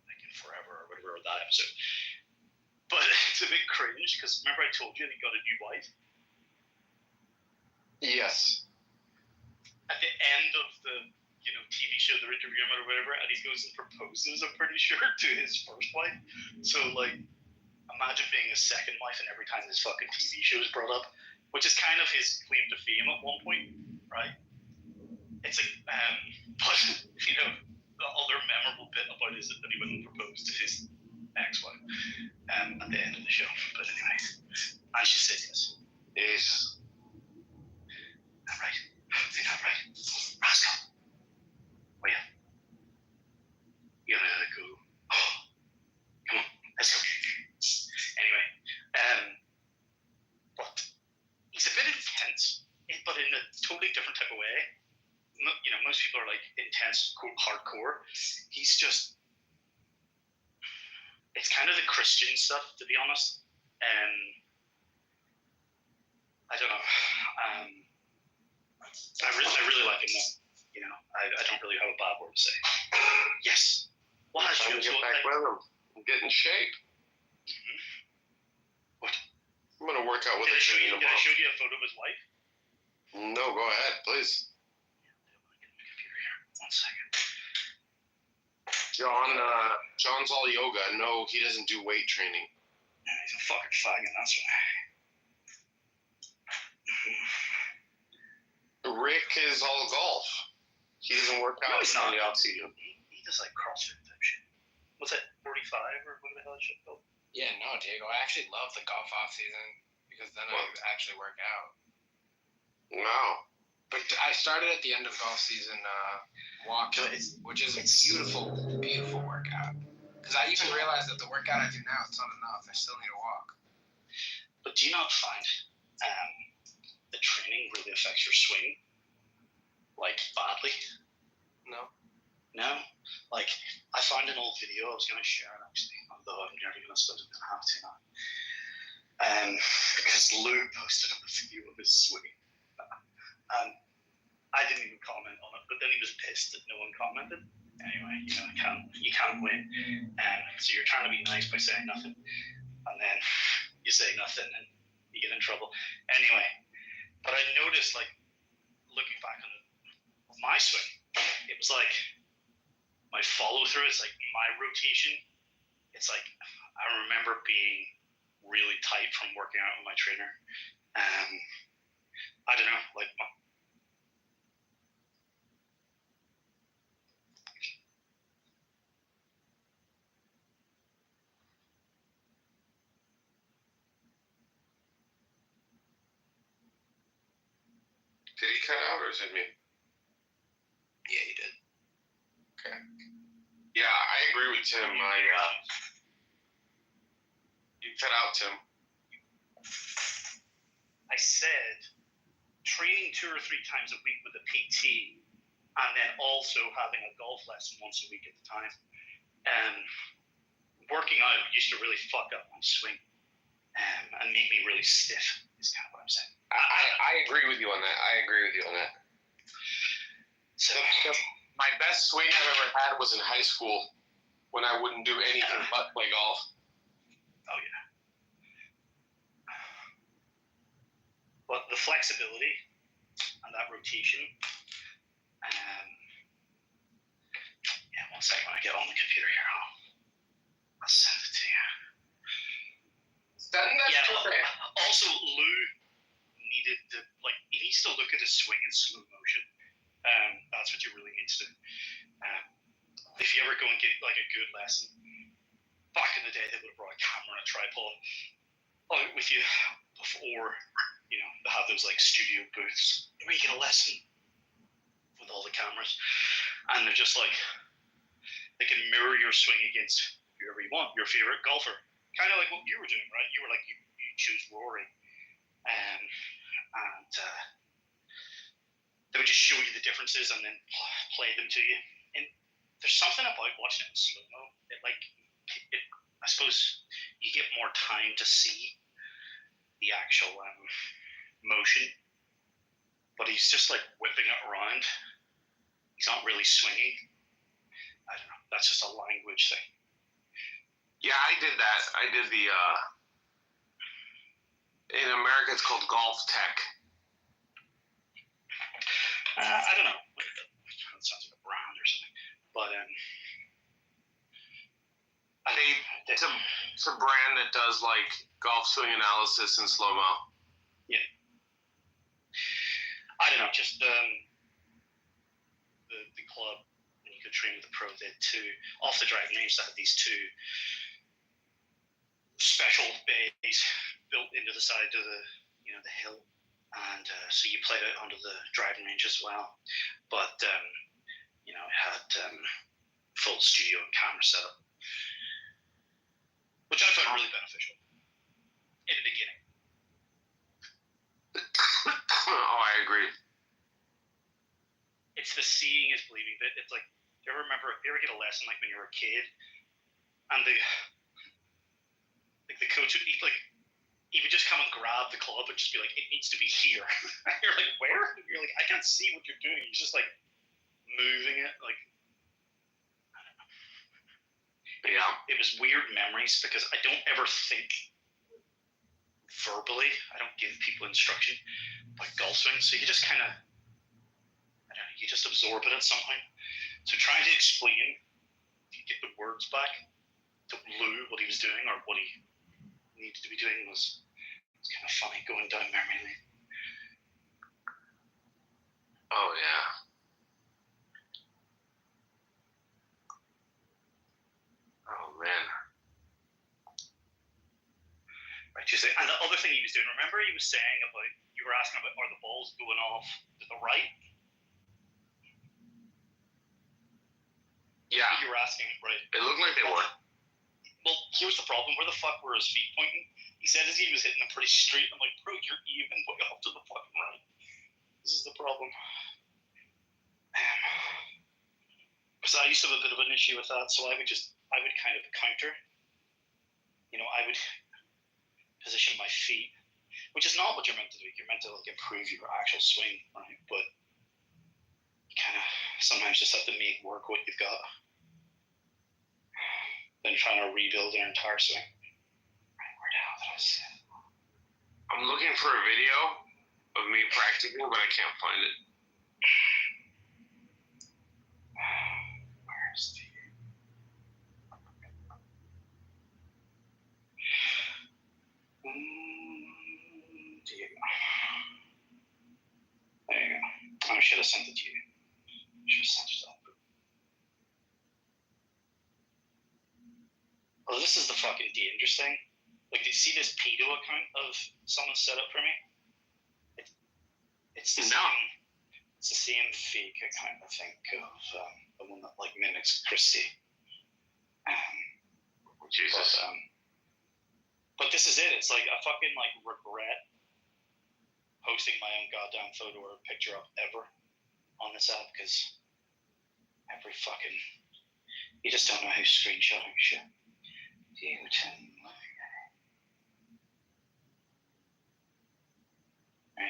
like in forever or whatever that episode. But it's a bit cringe because remember I told you that he got a new wife? Yes. At the end of the TV show they're interviewing him or whatever, and he goes and proposes, I'm pretty sure, to his first wife. So like imagine being a second wife and every time this fucking TV show is brought up. Which is kind of his claim to fame at one point, right? It's like, but the other memorable bit about it is that he went and proposed to his ex-wife at the end of the show. But anyway, and she said yes. Yes. Not right. They're not right. Rascal. Wait. You gotta go. Come on, let's go. Anyway, but he's a bit intense, but in a totally different type of way. Most people are like intense, hardcore. He's just, it's kind of the Christian stuff, to be honest. I don't know. I really like him though. I don't really have a bad word to say. Yes. Well, I should get back with him. Get in shape. What? I'm gonna work out with him. Did I show you a photo of his wife? No, go ahead, please. One second. John's all yoga. No, he doesn't do weight training. Yeah, he's a fucking faggot, that's why. Rick is all golf. He doesn't work out on the off season. He does like CrossFit type shit. What's that, 45 or what the hell is shit called? Yeah, no, Diego. I actually love the golf off season because then I actually work out. Wow. But I started at the end of golf season walking, which is a beautiful, beautiful workout. Because I even realized that the workout I do now is not enough. I still need to walk. But do you not find the training really affects your swing? Like, badly? No. No? Like, I found an old video I was going to share it, actually, although I'm never going to start it, I'm going to have to now. Because Lou posted up a video of his swing. And I didn't even comment on it, but then he was pissed that no one commented. Anyway, you can't win. So you're trying to be nice by saying nothing. And then you say nothing and you get in trouble. Anyway, but I noticed, like, looking back on my swing, it was like my follow through, it's like my rotation. It's like I remember being really tight from working out with my trainer. I don't know, like Did he cut out or is it me? Yeah, he did. Okay. Yeah, I agree with Tim. You cut out, Tim. I said training 2 or 3 times a week with a PT and then also having a golf lesson once a week at the time. Working out used to really fuck up my swing and make me really stiff is kind of what I'm saying. I agree with you on that. So my best swing I've ever had was in high school when I wouldn't do anything but play golf. Oh yeah. But the flexibility and that rotation Yeah, one second when I get on the computer here, I'll send it to you. Also, Lou needed to he needs to look at his swing in slow motion. That's what you really need to do. If you ever go and get a good lesson, back in the day they would have brought a camera and a tripod out with you before, they have those studio booths where you get a lesson with all the cameras, and they're just they can mirror your swing against whoever you want, your favorite golfer, kind of like what you were doing, right? You were you choose Rory, and they would just show you the differences and then play them to you. And there's something about watching it in slow-mo. I suppose you get more time to see the actual motion, but he's just whipping it around. He's not really swinging. I don't know. That's just a language thing. Yeah, I did that. I did the in America it's called golf tech. I don't know. That sounds like a brand or something. But it's a brand that does golf swing analysis in slow mo. Yeah. I don't know. Just the club, and you could train with the pro. They had two off the driving range that had these two special bays built into the side of the the hill. And so you played it onto the driving range as well. But, it had full studio and camera setup, which I found really beneficial in the beginning. Oh, I agree. It's the seeing is believing. That it's you ever get a lesson when you were a kid, and the coach would he would just come and grab the club and just be it needs to be here. You're where? You're I can't see what you're doing. He's just moving it. I don't know. Yeah. It was weird memories because I don't ever think verbally. I don't give people instruction about golf swings. So you just kind of, I don't know, you just absorb it at some point. So trying to explain, get the words back to Lou what he was doing or what he needed to be doing was kind of funny going down memory lane. Oh yeah. Oh man. Right, you say, and the other thing he was doing, remember he was saying about, you were asking about, are the balls going off to the right? Yeah. You were asking, right? It looked like they were. Well, here's the problem. Where the fuck were his feet pointing? He said as he was hitting them pretty straight. I'm bro, you're even way off to the fucking right. This is the problem. Because I used to have a bit of an issue with that, so I would kind of counter. I would position my feet, which is not what you're meant to do. You're meant to improve your actual swing, right? But you kind of sometimes just have to make work what you've got. Then trying to rebuild an entire swing. Right, where the hell did I see it? I'm looking for a video of me practicing, but I can't find it. Where's the... There you go. I should have sent it to you. Well, this is the fucking dangerous thing. Do you see this pedo account of someone set up for me? It's the same fake account, I think, of the one that mimics Christy. Jesus. But this is it. It's I fucking regret posting my own goddamn photo or picture up ever on this app because you just don't know how screenshotting shit. There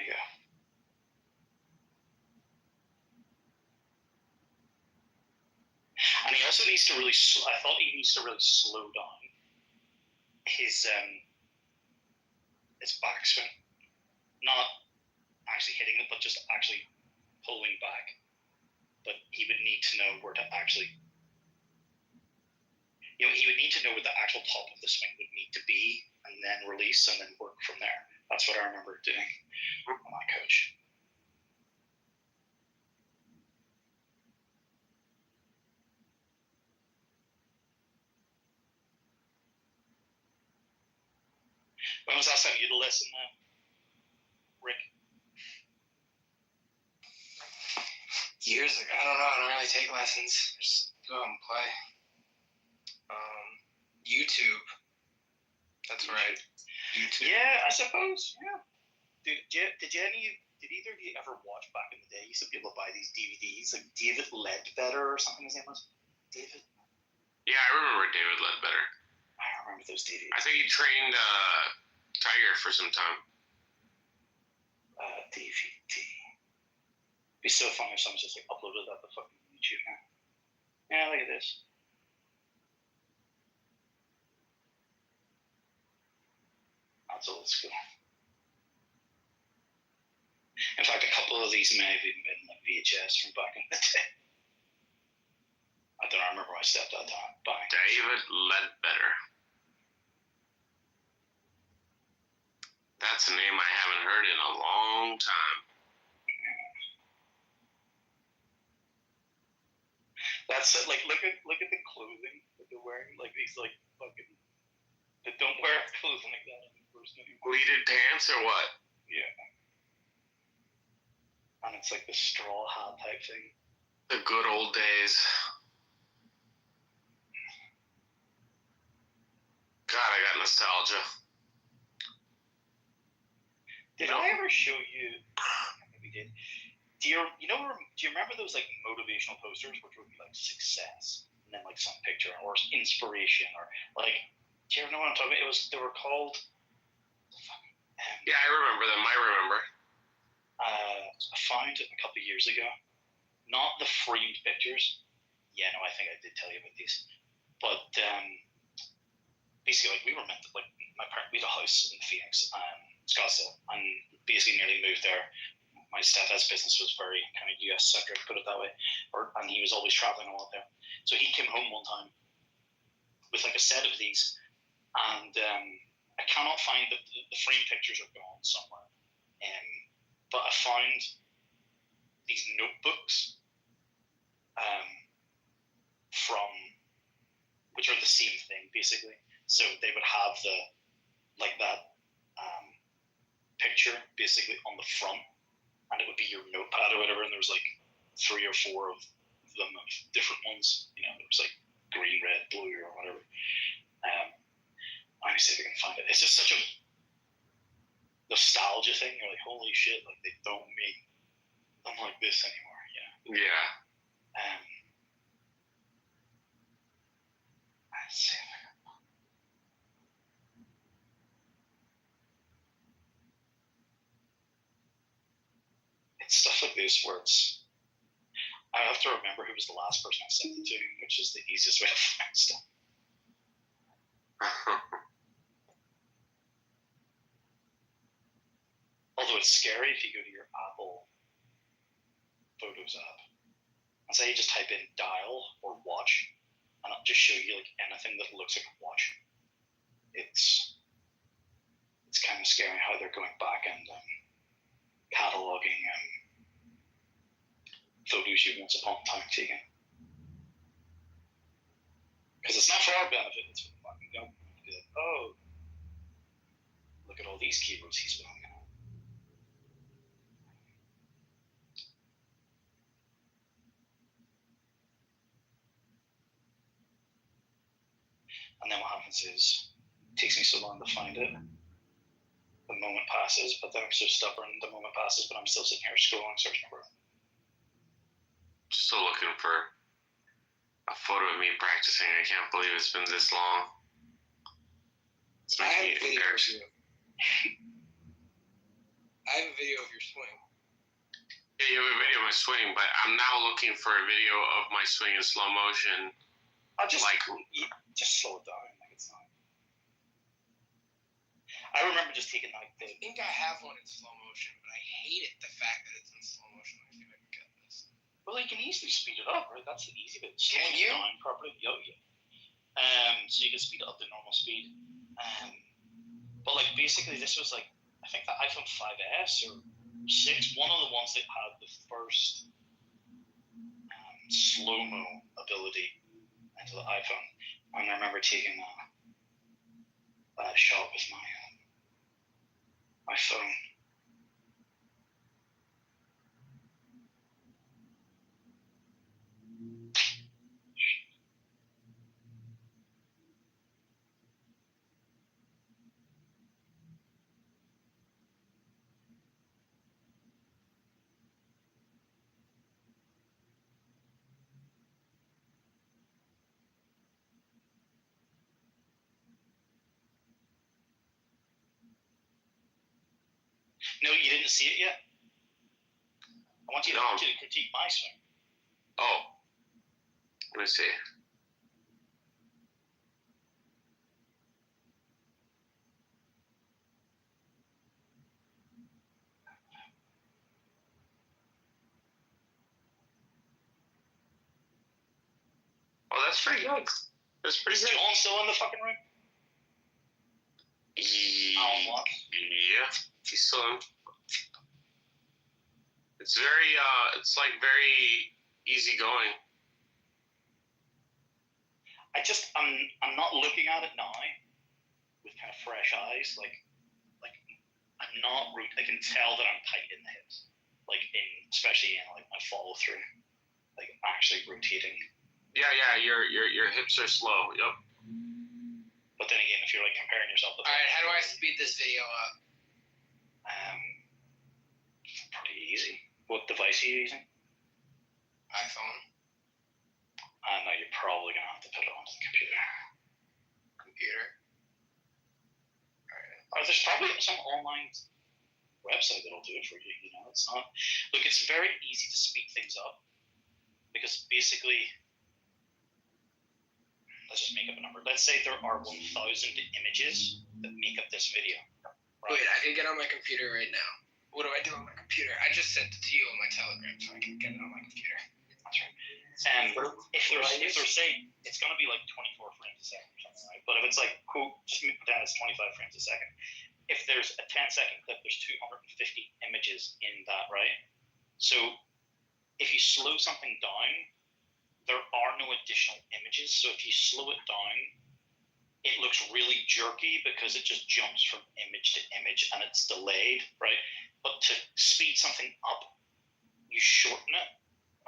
you go. And he also needs to really, I thought he needs to really slow down his backswing. Not actually hitting it, but just actually pulling back. but he would need to know where to actually, he would need to know where the actual top of the swing would need to be, and then release, and then work from there. That's what I remember doing on my coach. When was the last time you did a lesson, Rick? Years ago. I don't know. I don't really take lessons. Just go out and play. YouTube. That's right. YouTube. Yeah, I suppose. Yeah. Did either of you ever watch back in the day? You used to be able to buy these DVDs, like David Ledbetter or something his name was. David. Yeah, I remember David Ledbetter. I remember those DVDs. I think he trained Tiger for some time. DVD. It'd be so funny if someone just like uploaded that to fucking YouTube now. Yeah, look at this. That's old school. In fact, a couple of these may have even been like VHS from back in the day. I don't remember my stepdad buying. David Ledbetter. That's a name I haven't heard in a long time. That's it. Like, look at the clothing that they're wearing. Like these, like fucking. They don't wear clothing like that in the first anymore. Pleated pants or what? Yeah. And it's like the straw hat type thing. The good old days. God, I got nostalgia. Did I ever show you? Maybe we did. Do you remember those like motivational posters, which would be like success, and then like some picture or inspiration or like? Do you ever know what I'm talking about? They were called. Yeah, I remember them. I remember. I found it a couple of years ago. Not the framed pictures. Yeah, no, I think I did tell you about these. But basically, like we were meant to, like we had a house in Phoenix, Scottsdale, and basically nearly moved there. My stepdad's business was very kind of US centric, put it that way, and he was always traveling a lot there. So he came home one time with like a set of these, and I cannot find the frame pictures are gone somewhere. But I found these notebooks from which are the same thing basically. So they would have that picture basically on the front, and it would be your notepad or whatever. And there was like 3 or 4 of them of different ones. You know, there was like green, red, blue, or whatever. Let me see if I can find it. It's just such a nostalgia thing. You're like, holy shit! Like they don't make them like this anymore. Yeah. Yeah. Let's see if I can. It's stuff like this where it's. I have to remember who was the last person I sent it to, which is the easiest way to find stuff. Although it's scary if you go to your Apple Photos app and say you just type in dial or watch, and it'll just show you like anything that looks like a watch. It's kind of scary how they're going back and cataloging photos you once upon a time taken. Because it's not for our benefit, it's for the fucking government to be like, oh, look at all these keywords he's willing to. And then what happens is, it takes me so long to find it. The moment passes, but then I'm so stubborn. The moment passes, but I'm still sitting here scrolling, searching for it. Still looking for a photo of me practicing. I can't believe it's been this long. It's making me embarrassed. I have a video of your swing. Yeah, you have a video of my swing, but I'm now looking for a video of my swing in slow motion. I'll just slow it down. Like it's not. I remember just taking like I think I have one in slow motion, but I hate it the fact that it's in slow motion. I feel like I got this. Well, you can easily speed it up, right? That's the easy bit. Can you? Down properly. Yeah. So you can speed it up to normal speed. But like basically, this was like I think the iPhone 5S or 6, one of the ones that had the first slow-mo ability into the iPhone. And I remember taking a shot with my phone. No, you didn't see it yet? I want you to critique my swing. Oh. Let me see. Oh, that's pretty good. That's pretty Is good. John still in the fucking room? Alan Watts? Yeah, he's still in. It's very, it's like very easygoing. I'm not looking at it now with kind of fresh eyes. Like I'm not. I can tell that I'm tight in the hips. Like especially in like my follow through. Like actually rotating. Yeah. Your hips are slow. Yep. But then again, if you're like comparing yourself with. All right, how do I speed this video up? Pretty easy. What device are you using? iPhone. No, you're probably gonna have to put it onto the computer. Computer. There's probably some online website that'll do it for you. You know, it's not. Look, it's very easy to speed things up because basically, let's just make up a number. Let's say there are 1,000 images that make up this video. Right? Wait, I can get on my computer right now. What do I do on my computer? I just sent it to you on my Telegram, so I can get it on my computer. That's right. And if they're saying it's going to be like 24 frames a second or something, right? But if it's like, cool, just put down as 25 frames a second. If there's a 10-second clip, there's 250 images in that, right? So if you slow something down, there are no additional images. So if you slow it down, it looks really jerky because it just jumps from image to image and it's delayed, right? But to speed something up, you shorten it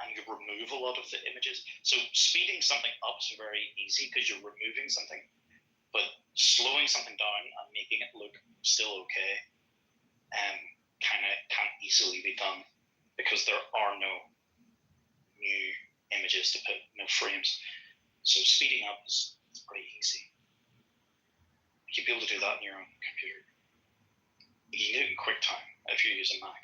and you remove a lot of the images. So speeding something up is very easy because you're removing something, but slowing something down and making it look still okay kind of can't easily be done because there are no new images to put, no frames. So speeding up is pretty easy. You'd be able to do that on your own computer. You can do it in QuickTime if you use a Mac.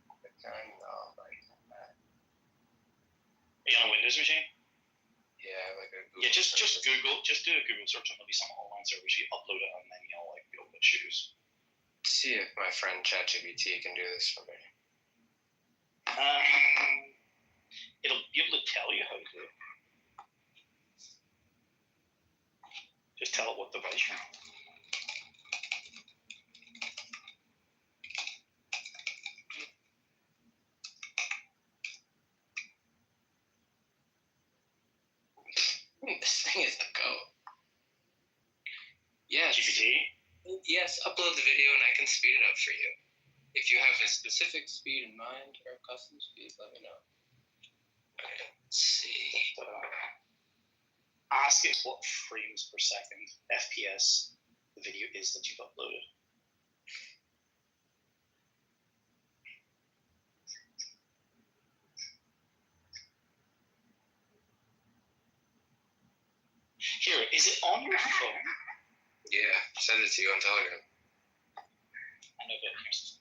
QuickTime, no, like Mac. Are you on a Windows machine? Yeah, like a Google. Yeah, just do a Google search and there'll be some online service. You upload it and then you'll like be able to choose. See if my friend ChatGPT can do this for me. It'll be able to tell you how to do it. Just tell it what device you're on. This thing is a goat. Yes. GPT? Yes, upload the video and I can speed it up for you. If you have a specific speed in mind or a custom speed, let me know. Okay, let's see. Ask it what frames per second, FPS, the video is that you've uploaded. Here, is it on your phone? Yeah, send it to you on Telegram. I know that here's.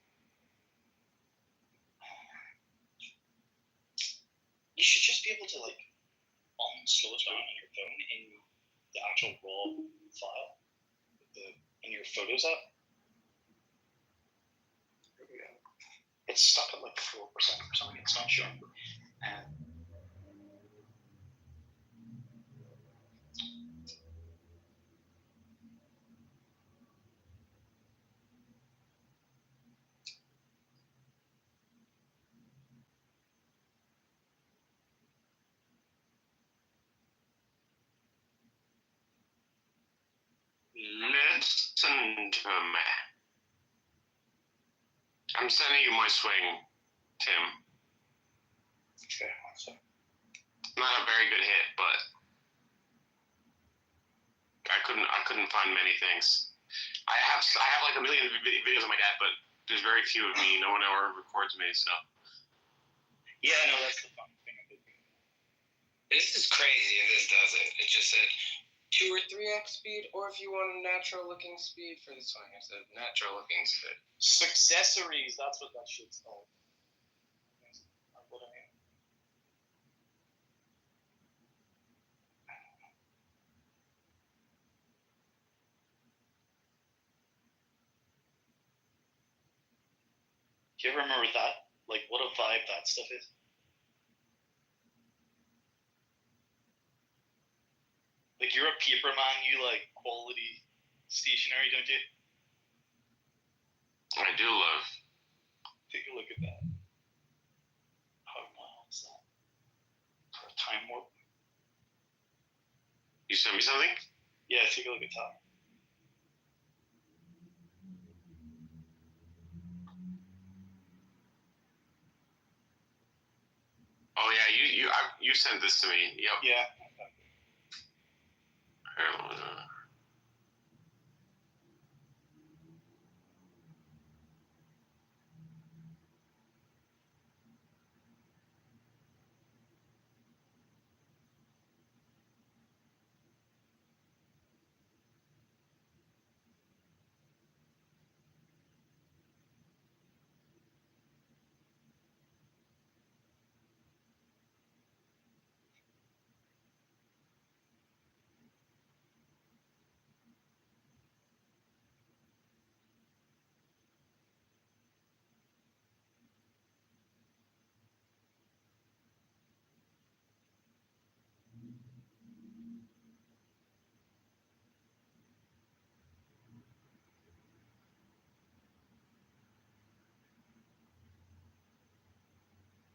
You should just be able to like slow it down on your phone in the actual raw file, in your Photos app. It's stuck at like 4% or something. It's not showing. Listen to me. I'm sending you my swing, Tim. Okay, so Not a very good hit, but I couldn't find many things. I have like a million videos of my dad, but there's very few of me. No one ever records me, so. yeah, no, that's the fun thing. This is crazy if this does it. It just said 2 or 3x speed, or if you want a natural looking speed for this one, it said natural looking speed. Successories, that's what that shit's called. What I mean. Do you ever remember that? Like, what a vibe that stuff is? Like, you're a paper man, you like quality stationery, don't you? I do love. Take a look at that. How wild is that? For a time warp. You sent me something? Yeah, take a look at that. Oh yeah, you sent this to me. Yep. Yeah.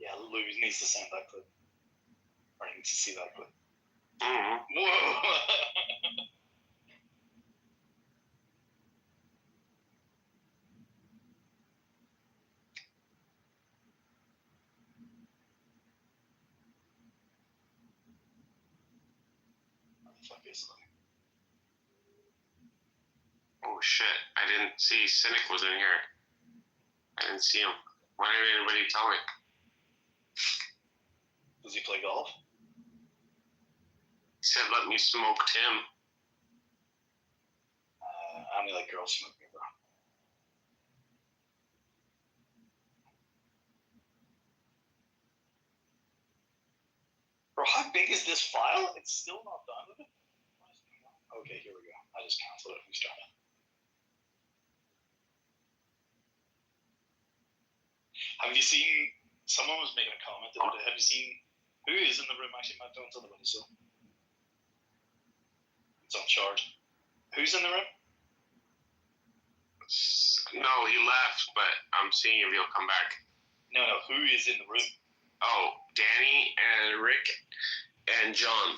Yeah, Lou needs to send that clip. Or he needs to see that clip. Mm-hmm. Whoa! What the fuck is that? Oh shit! I didn't see Cynic was in here. I didn't see him. Why didn't anybody tell me? Does he play golf? He said, "Let me smoke Tim." I only like girls smoking, bro. Bro, how big is this file? It's still not done with it? Okay, here we go. I just canceled it. Who's trying to? Have you seen? Someone was making a comment the other day. Have you seen who is in the room? Actually, my phone's on the windowsill. It's on charge. Who's in the room? No, he left, but I'm seeing if he'll come back. No. Who is in the room? Oh, Danny and Rick and John.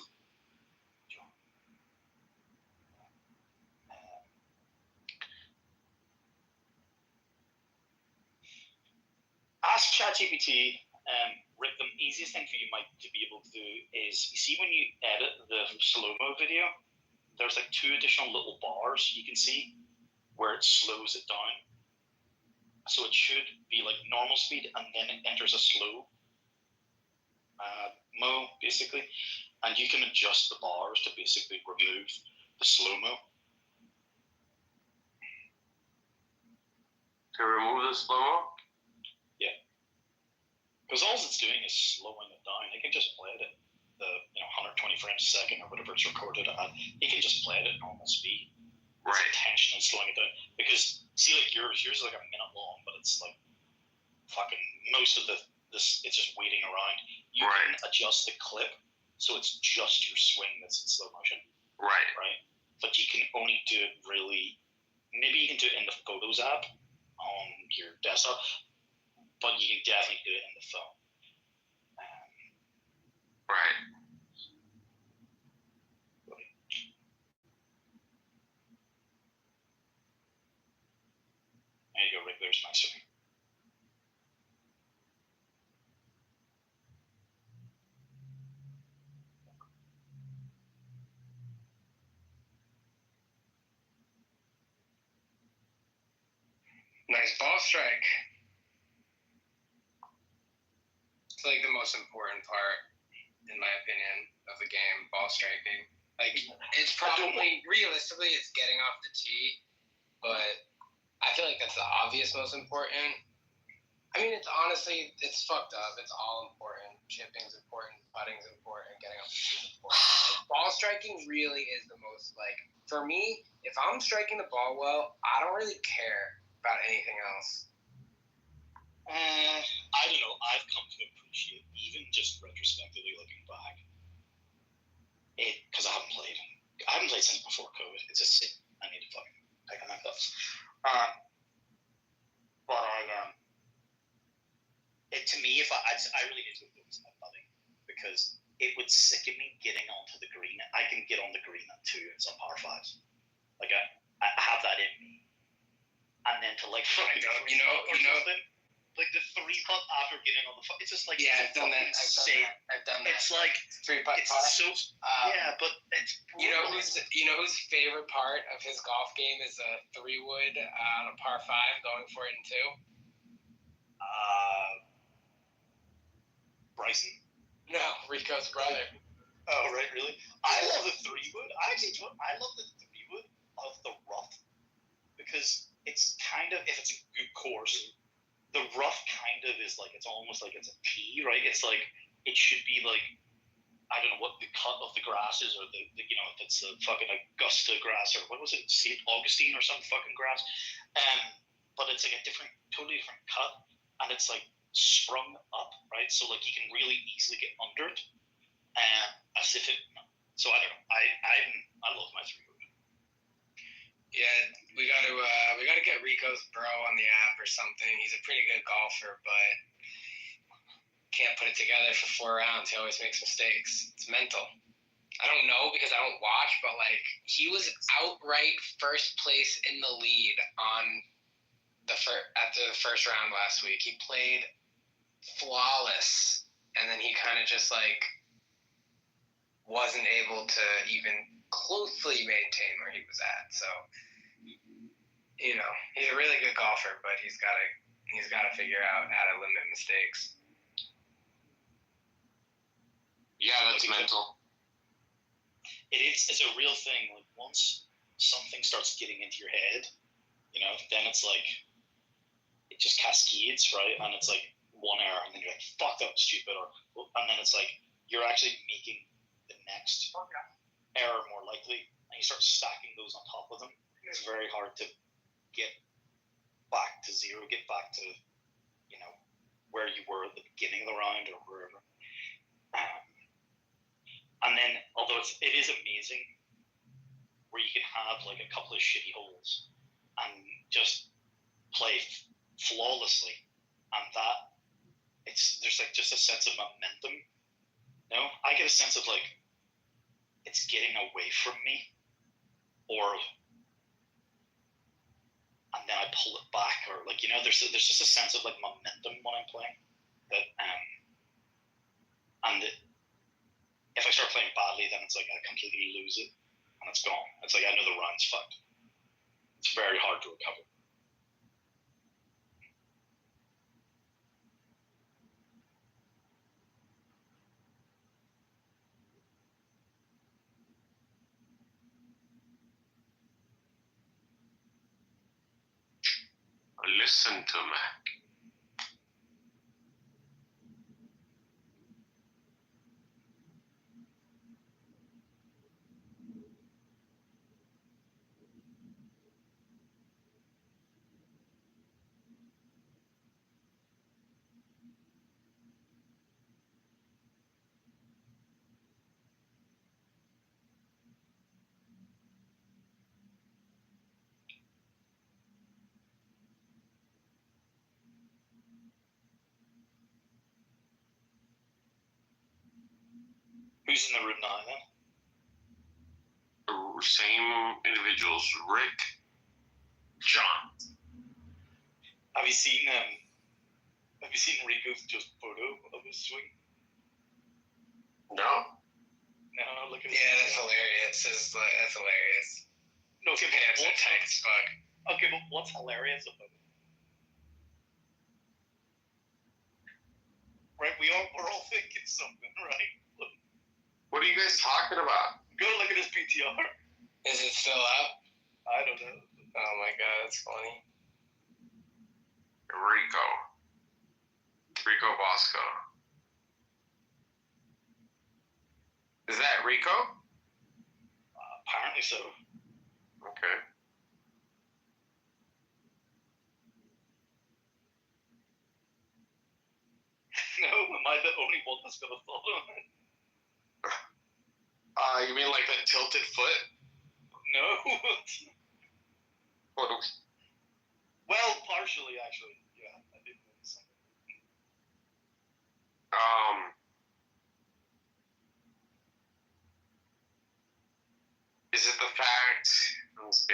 Ask ChatGPT, Rick, the easiest thing for you might to be able to do is, you see when you edit the slow-mo video, there's like 2 additional little bars you can see where it slows it down. So it should be like normal speed and then it enters a slow mo, basically. And you can adjust the bars to basically remove the slow-mo. To remove the slow-mo? Yeah. Because all it's doing is slowing it down. It can just play it at the 120 frames a second or whatever it's recorded at. It can just play it at normal speed. Right. It's intentionally slowing it down. Because, see, like yours is like a minute long, but it's like fucking most of the it's just waiting around. You can adjust the clip so it's just your swing that's in slow motion. Right. Right. But you can only do it really. Maybe you can do it in the Photos app on your desktop, but you can definitely do it in the phone. Right. There you go, Rick. There's my swing. Nice ball strike. It's like the most important part, in my opinion, of the game, ball striking. Like, it's probably, realistically, it's getting off the tee, but I feel like that's the obvious most important. I mean, it's honestly, it's fucked up. It's all important. Chipping's important, putting's important, getting off the tee is important. Like, ball striking really is the most, like, for me, if I'm striking the ball well, I don't really care about anything else. I don't know. I've come to appreciate, even just retrospectively looking back, because I haven't played since before COVID. It's just I need to fucking pick on my gloves. But to me, if I really need to focus on my putting, because it would sicken me getting onto the green. I can get on the green at 2 in some par 5s. Like I have that in me. And then to like fucking you know, like the 3-putt after getting on the it's just like I've done that. It's like 3-putt. It's so yeah, but it's you know whose favorite part of his golf game is a 3-wood on a par 5 going for it in 2. Bryson? No, Rico's brother. Oh right, really? I love the 3-wood. I love the 3-wood of the rough because it's kind of, if it's a good course, the rough kind of is like, it's almost like it's a tee, right? It's like, it should be like, I don't know what the cut of the grass is, or the you know, if it's a fucking Augusta grass, or what was it, St. Augustine or some fucking grass. But it's like a totally different cut, and it's like sprung up, right? So like you can really easily get under it, as if it, so I don't know, I love my 3-wood. Yeah, we gotta get Rico's bro on the app or something. He's a pretty good golfer, but can't put it together for 4 rounds. He always makes mistakes. It's mental. I don't know because I don't watch, but like he was outright first place in the lead on after the first round last week. He played flawless, and then he kind of just like wasn't able to even closely maintain where he was at. So, you know, he's a really good golfer, but he's got to figure out how to limit mistakes. Yeah, that's mental. It's a real thing. Like once something starts getting into your head, you know, then it's like it just cascades, right? And it's like one error, and then you're like, "Fuck, that was stupid," and then it's like you're actually making the next error more likely, and you start stacking those on top of them. It's very hard to get back to zero, get back to, you know, where you were at the beginning of the round or wherever. And then, although it is amazing where you can have like a couple of shitty holes and just play flawlessly, and that there's like just a sense of momentum. You know, I get a sense of like it's getting away from me, and then I pull it back, or like, you know, there's just a sense of like momentum when I'm playing that, and if I start playing badly, then it's like I completely lose it and it's gone. It's like I know the round's fucked. It's very hard to recover. Listen to me. Who's in the room now then? The same individuals, Rick, John. Have you seen Rico's just photo of his swing? No. No, look at Yeah, that's hilarious. That's hilarious. No, okay, Pants are tight as fuck. Okay, but what's hilarious about it? Right, we're all thinking something, right? Look, What are you guys talking about? go look at his PTR. Is it still up? I don't know. Oh my god, that's funny. Rico Bosco. Is that Rico? Apparently so. Okay. No, am I the only one that's got a thought on it? You mean like that tilted foot? No. What? Well, partially actually. Yeah, I did notice something. Is it the fact? Let's see.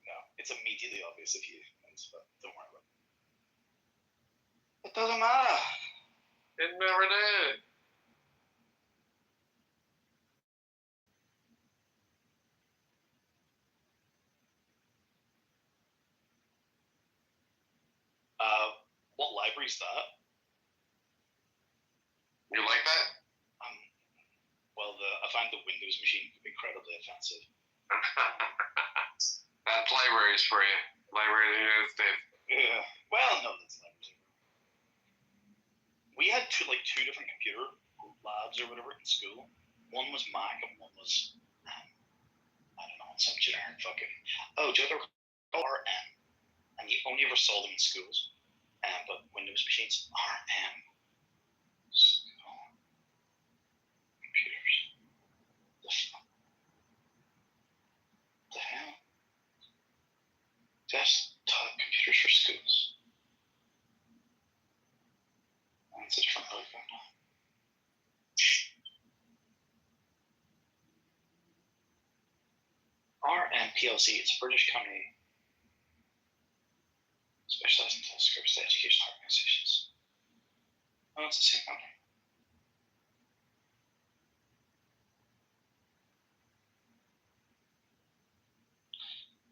No, it's immediately obvious if you but don't worry about it. It doesn't matter. It never did. What library's that? You like that? Well, I find the Windows machine incredibly offensive. That's libraries for you. Library of the United States. Yeah. Well, no, that's libraries. We had two different computer labs or whatever in school. One was Mac and one was I don't know, some generic fucking. Oh, do you ever RM? And you only ever saw them in schools. But Windows machines, RM. Computers. The hell? Desktop computers for schools. That's a different logo now. RM PLC, it's a British company specializing in telescopes to educational organizations. Oh, it's the same company.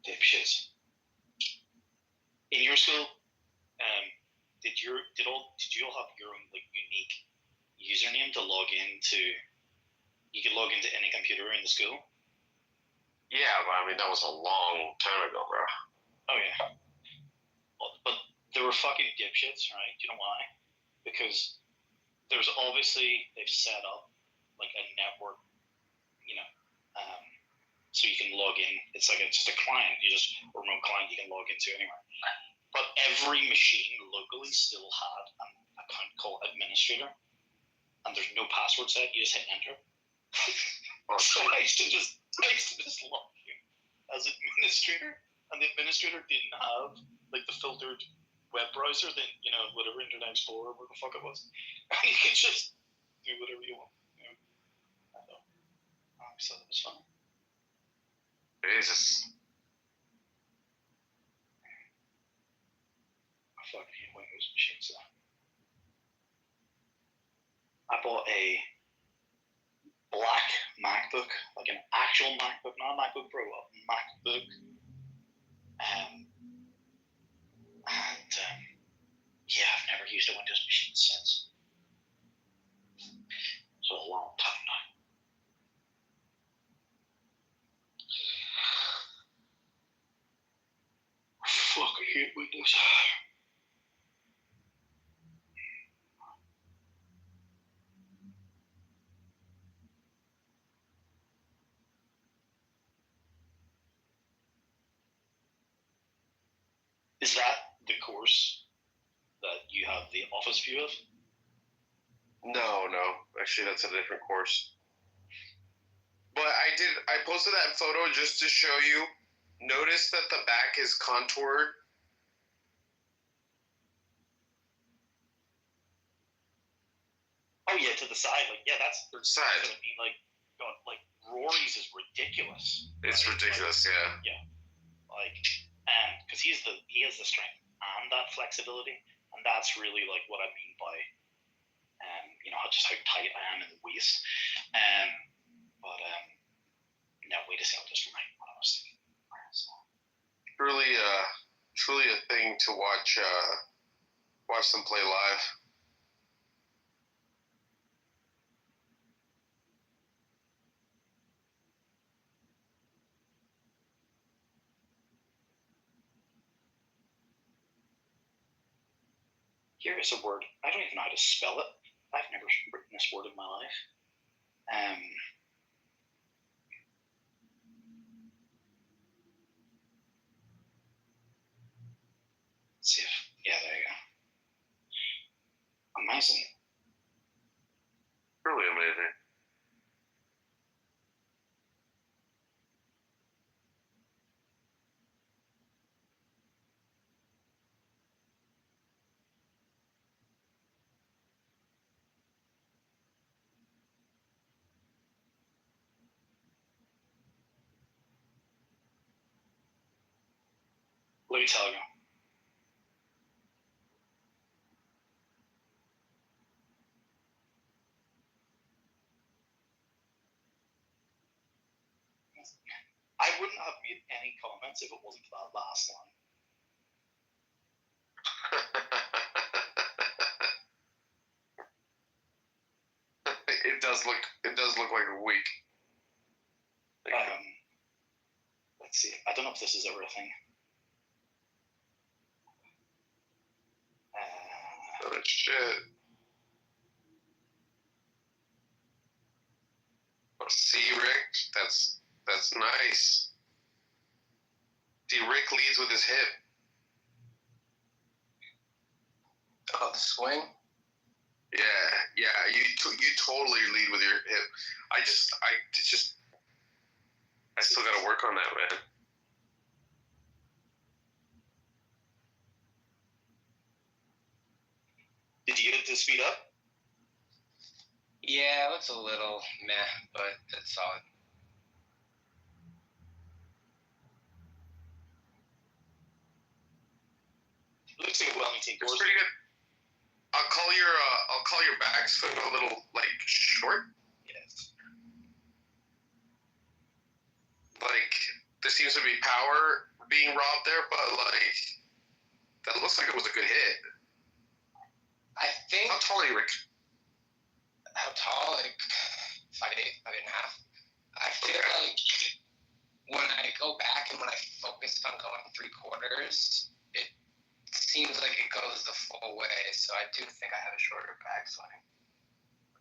Dipshits. In your school, did you all have your own unique username to log into? You could log into any computer in the school. Yeah, but I mean that was a long time ago, bro. Oh yeah. But they were fucking dipshits, right? You know why? Because there's obviously they've set up a network, so you can log in. It's just a client. You just a remote client you can log into anywhere. But every machine locally still had an account called administrator, and there's no password set. You just hit enter. So I used to just log in as administrator, and the administrator didn't have the filtered web browser, then whatever Internet Explorer, what the fuck it was, and you could just do whatever you want. I thought, so that was fun. Jesus. I fucking hate Windows machines though. I bought a black MacBook, an actual MacBook, not a MacBook Pro, a MacBook. Yeah, I've never used a Windows machine since. So a long time now. I fucking hate Windows. Is that the course that you have the office view of? No. Actually, that's a different course. But I posted that photo just to show you. Notice that the back is contoured. Oh yeah, to the side. Like yeah, that's the side. What I mean, like Rory's is ridiculous. It's ridiculous, yeah. Yeah, like because he has the strength and that flexibility, and that's really like what I mean by just how tight I am in the waist. No, wait a second, just remind me what I was thinking. Truly a thing to watch them play live. Here is a word. I don't even know how to spell it. I've never written this word in my life. Let's see if there you go. Amazing. Really amazing. Let me tell you. I wouldn't have made any comments if it wasn't for that last line. It does look like a week. Let's see. I don't know if this is ever a thing. Oh shit. Oh, see, Rick, that's nice. See, Rick leads with his hip. Oh, the swing. Yeah. You totally lead with your hip. I still got to work on that, man. Did you get it to speed up? Yeah, it looks a little meh, but it's solid. Looks like a well-maintained course. It's pretty good. I'll call your backswing a little short. Yes. There seems to be power being robbed there, but that looks like it was a good hit. I think. How tall are you, Rick? How tall? 5'8", 5'8.5". I feel like when I go back and when I focus on going 3/4, it seems like it goes the full way. So I do think I have a shorter backswing.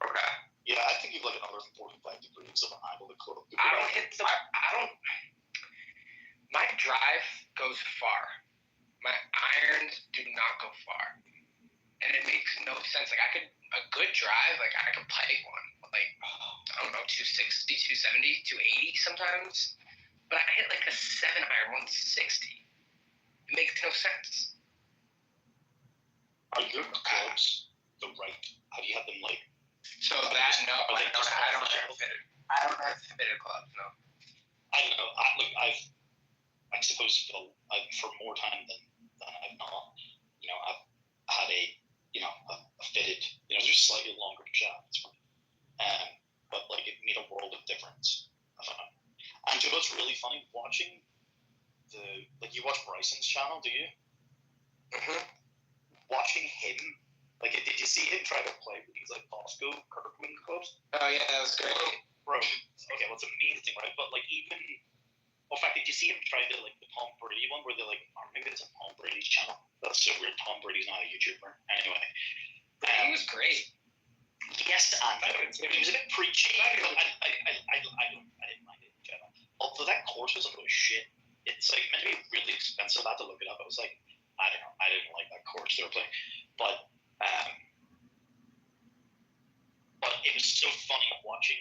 Okay. Yeah, I think you've another 45 degrees of an angle to go. My drive goes far. My irons do not go far. And it makes no sense. A good drive, I could pike one. I don't know, 260, 270, 280 sometimes. But I hit a 7-iron 160. It makes no sense. Are your clubs the right? How do you have them So that, no, I don't have fitted clubs, no. I don't know. I suppose for more time than I've not. I've had a fitted, just slightly longer shafts for me. But it made a world of difference. I found. And you know what's really funny? Watching you watch Bryson's channel, do you? Mm-hmm. Watching him, did you see him try to play with these Costco Kirkman clubs? Oh yeah, that was great. Bro, okay, well it's amazing, right? But even, in fact, did you see him try the Tom Brady one where they're or maybe it's on Tom Brady's channel? That's so weird. Tom Brady's not a YouTuber. Anyway. He was great. Yes, and he was a bit preachy. I didn't mind it in general. Although that course was shit. It's meant to be really expensive. I had to look it up. I was I don't know. I didn't like that course they were playing. But it was so funny watching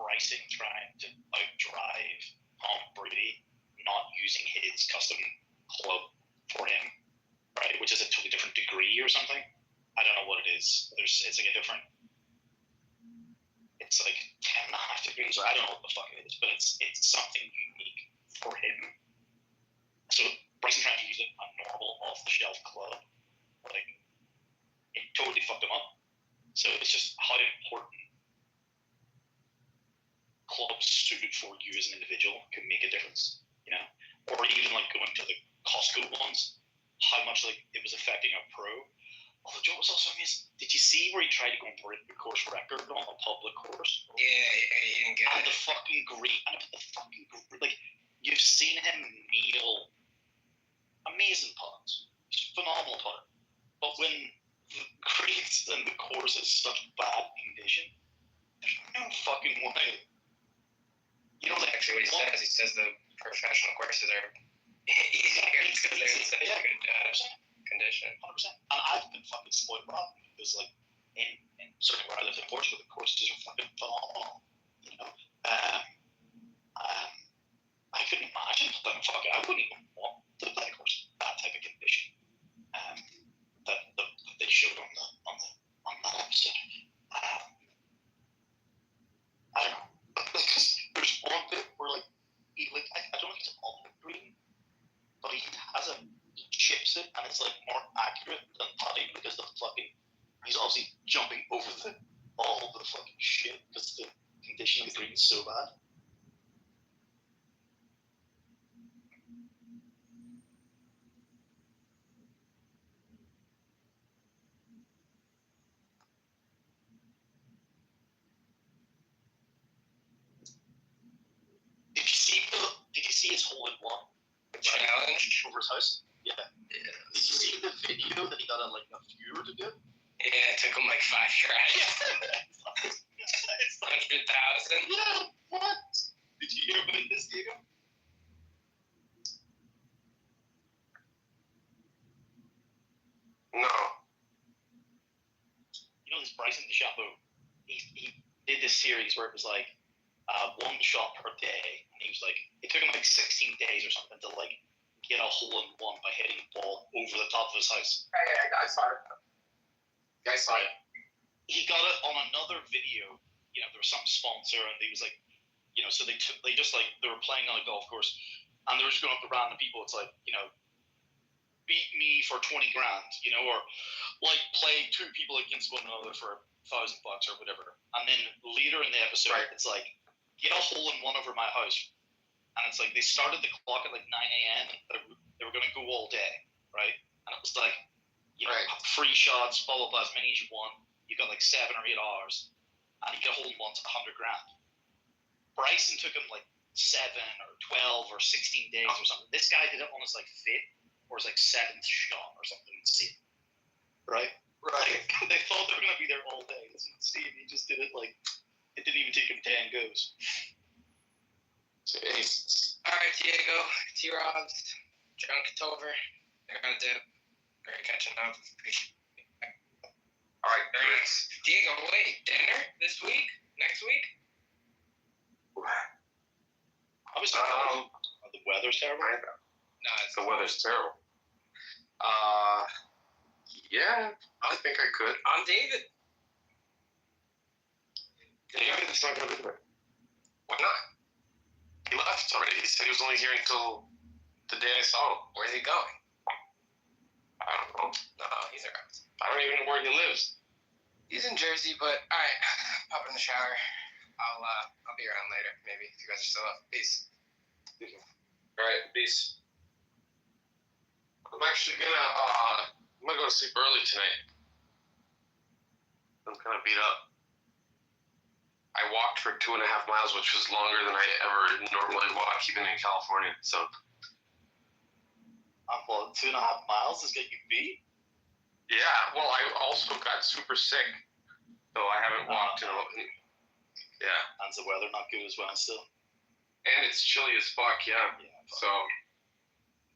Bryson trying to outdrive Tom Brady, not using his custom club for him, right? Which is a totally different degree or something. I don't know what it is. It's like a different. It's like 10.5 degrees, or I don't know what the fuck it is, but it's something unique for him. So Bryson trying to use a normal off-the-shelf club, like it totally fucked him up. So it's just how important clubs suited for you as an individual can make a difference, you know, or even like going to the Costco ones, how much like it was affecting a pro. Oh, the joke was also amazing. Did you see where he tried to go and break the course record on a public course? Yeah, he didn't get and it. The fucking green, like you've seen him nail amazing putts, phenomenal putter, but when the greens and the course is such bad condition, there's no fucking way. You know, like actually what he says the professional courses are easier because they're in such good condition. 100%. And I've been fucking spoiled rotten because, like, in certainly where I lived in Portugal, the courses are fucking phenomenal. You know, I couldn't imagine playing fucking. I wouldn't even want to play a course in that type of condition. That they showed on that episode. I don't know, because there's one bit where like he like I don't know if he's on the green, but he chips it and it's like more accurate than putting because he's obviously jumping over all the fucking shit because the condition of the green is so bad. Did you see his hole in one? Challenge over his house? Yeah. Did you see the video that he got a viewer to do? Yeah, it took him like 5 tries. It's 100,000. Yeah, what? Did you hear about this, Diego? No. You know this Bryson DeChambeau? He did this series where it was like one shot per day, and he was like, it took him like 16 days or something to like get a hole in one by hitting a ball over the top of his house. I saw it. I saw it. He got it on another video. You know, there was some sponsor, and he was like, you know, so they were playing on a golf course, and they were just going up to random people. It's like, you know, beat me for 20 grand, you know, or like play 2 people against one another for $1,000 or whatever. And then later in the episode, it's like, get a hole in one over my house. And it's like they started the clock at like 9 a.m. and they were going to go all day, right? And it was like, you know, free shots, blah, blah, blah, as many as you want. You got like 7 or 8 hours. And you get a hole in one's $100 grand. Bryson took him like 7 or 12 or 16 days or something. This guy did it on his like 5th or his like 7th shot or something insane. Right? Right. Like, they thought they were going to be there all day. It's insane. He just did it like, it didn't even take him 10 goes. Jesus. All right, Diego, T-Robs, junk it over. They're gonna dip. Great catching up. All right, thanks. Diego, wait, dinner this week? Next week? Obviously, the weather's terrible. No, the weather's terrible. Yeah, I think I could. I'm David. David's not gonna be there. Why not? He left already. He said he was only here until the day I saw him. Where's he going? I don't know. No, he's around. I don't even know where he lives. He's in Jersey, but all right. Pop in the shower. I'll be around later. Maybe if you guys are still up. Peace. All right, peace. I'm actually gonna go to sleep early tonight. I'm kind of beat up. I walked for 2.5 miles, which was longer than I ever normally walk, even in California. So, well, 2.5 miles is getting you beat. Yeah. Well, I also got super sick, so I haven't walked in a. Yeah. And the weather not good as well still. And it's chilly as fuck. Yeah. So.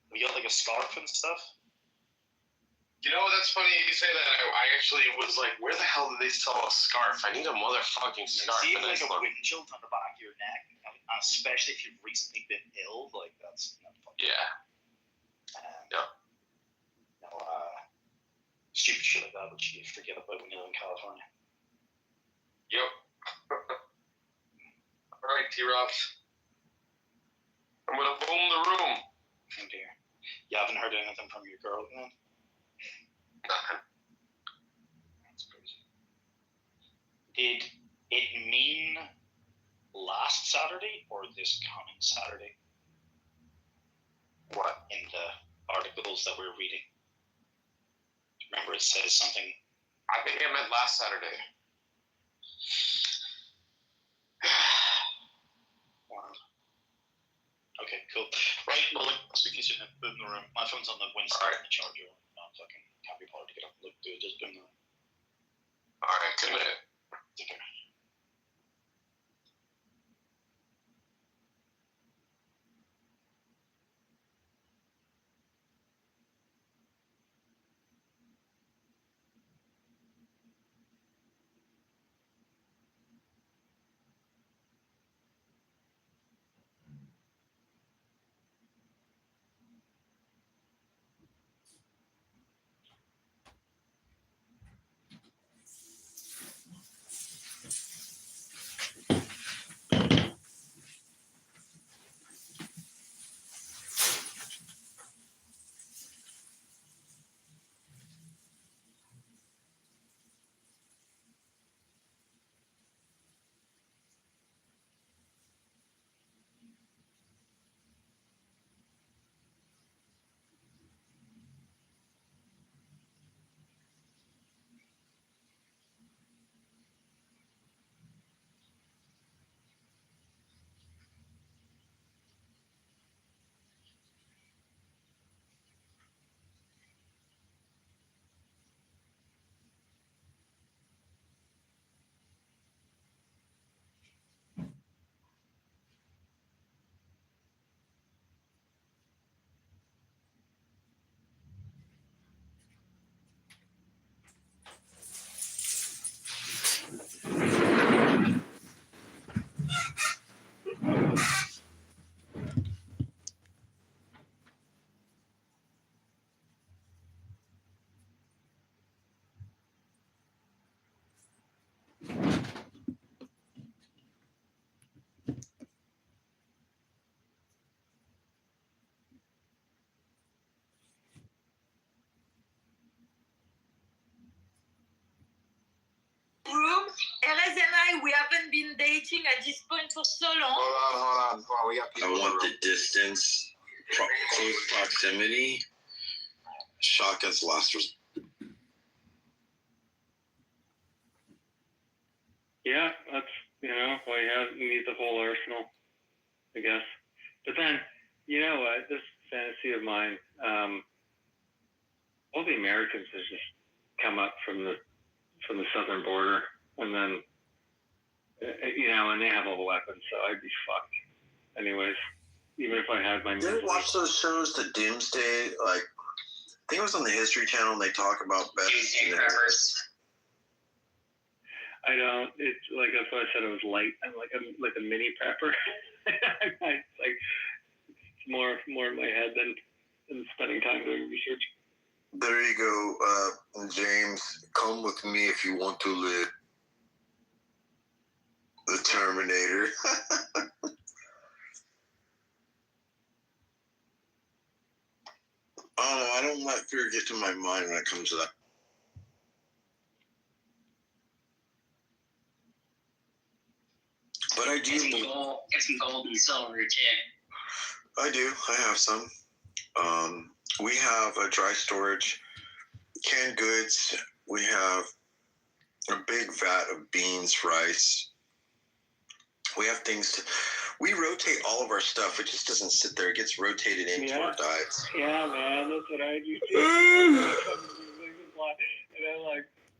We got like a scarf and stuff. You know, that's funny you say that. I actually was like, where the hell did they sell a scarf? I need a motherfucking scarf. See, for like this a look. windshield on the back of your neck, especially if you've recently been ill, like that's Yeah. Yep. No, stupid shit like that, which you forget about when you live in California. Yep. All right, T-Rops. I'm gonna boom the room. Oh dear. You haven't heard anything from your girl, man? Nothing. That's crazy. Did it mean last Saturday or this coming Saturday? What? In the articles that we're reading. Remember it says something. I think I meant last Saturday. Wow. Okay, cool. Right, well, look, I'll speak to you soon. Boom the room. My phone's on the Wednesday on the charger. I'm fucking can't be bothered to get up and look do it. Just boom the room. All right, good night. Take care. Room, Erez and I, we haven't been dating at this point for so long. Hold on. We got people. I want the distance, close proximity. Shot against last resort. Yeah, that's, why you need the whole arsenal, I guess. But then, you know what, this fantasy of mine, all the Americans has just come up from the southern border, and then, and they have all the weapons, so I'd be fucked. Anyways, even if I had my... Did you watch those shows, the Doomsday, I think it was on the History Channel, and they talk about best scenarios. I don't. It's like that's why I said it was light. I'm like a mini prepper. It's like it's more in my head than spending time doing research. There you go, James. Come with me if you want to live. The Terminator. I don't let fear get to my mind when it comes to that. But I do. Get some gold and silver too. I do. I have some. We have a dry storage, canned goods. We have a big vat of beans, rice. We have things to. We rotate all of our stuff. It just doesn't sit there. It gets rotated into our diets. Yeah, man, that's what I do too. And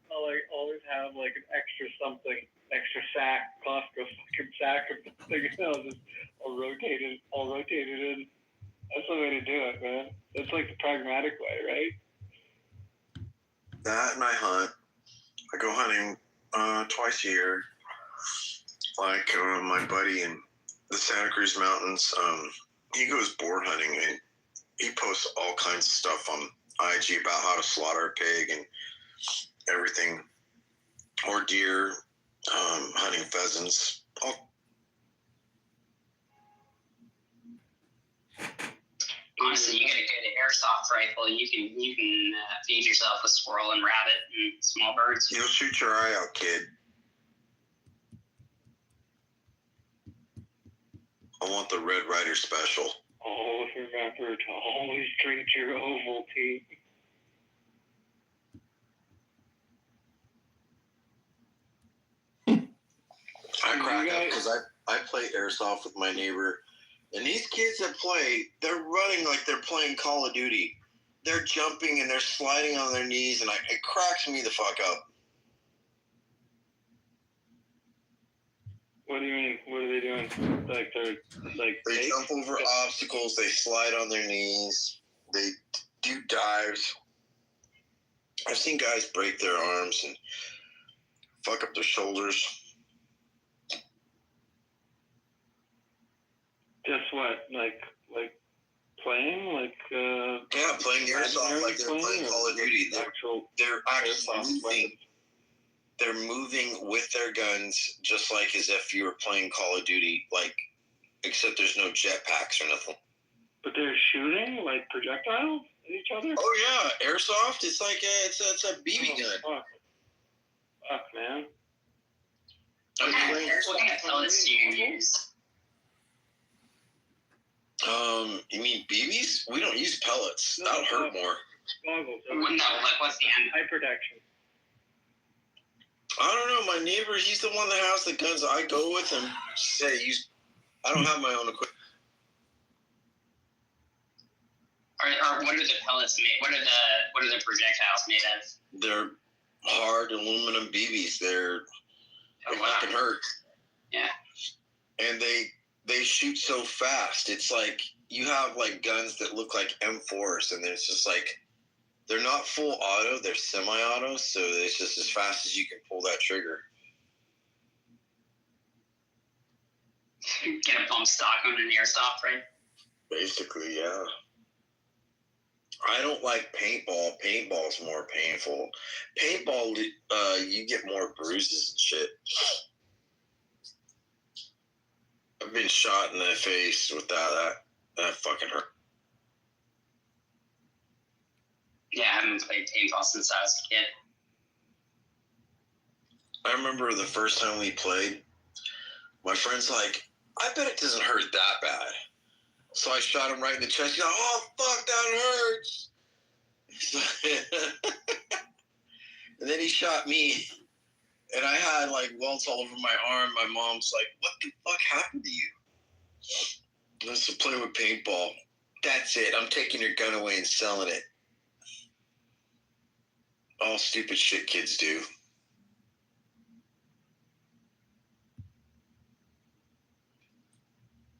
I always have like an extra sack, Costco fucking sack of things. Just I'll rotate it in. That's the way to do it, man. That's like the pragmatic way, right? that and I hunt. I go hunting twice a year. Like my buddy in the Santa Cruz Mountains, he goes boar hunting and he posts all kinds of stuff on IG about how to slaughter a pig and everything, or deer, hunting pheasants. Honestly, you get a good airsoft rifle, you can feed yourself a squirrel and rabbit and small birds. You'll shoot your eye out, kid. I want the Red Ryder special. Always remember to always drink your Ovaltine. I crack up because I play airsoft with my neighbor, and these kids that play, they're running like they're playing Call of Duty. They're jumping and they're sliding on their knees, and it cracks me the fuck up. What do you mean? What are they doing? Like they jump over obstacles. They slide on their knees. They do dives. I've seen guys break their arms and fuck up their shoulders. Just what? Like playing? Yeah, playing airsoft like they're playing Call of Duty. They're actually moving. They're moving with their guns just like as if you were playing Call of Duty, like, except there's no jetpacks or nothing. But they're shooting like projectiles at each other? Oh yeah, airsoft. It's like it's a BB gun. Fuck, man. What kind of pellets do you use? You mean BBs? We don't use pellets. That'll hurt more. Goggles. No, like what's the end? Eye protection. I don't know. My neighbor, he's the one that has the guns. I go with him. I don't have my own equipment. Or what are the pellets made? What are the projectiles made of? They're hard aluminum BBs. They fucking hurt. Yeah. And they shoot so fast. It's like you have like guns that look like M4s, and it's just like they're not full auto, they're semi-auto, so it's just as fast as you can pull that trigger. Get a bump stock on an airsoft, right? Basically, yeah. I don't like paintball. Paintball's more painful. Paintball, you get more bruises and shit. I've been shot in the face with that fucking hurt. Yeah, I haven't played paintball since I was a kid. I remember the first time we played, my friend's like, I bet it doesn't hurt that bad. So I shot him right in the chest. He's like, oh, fuck, that hurts. And then he shot me, and I had like welts all over my arm. My mom's like, what the fuck happened to you? Let's play with paintball. That's it. I'm taking your gun away and selling it. All stupid shit kids do.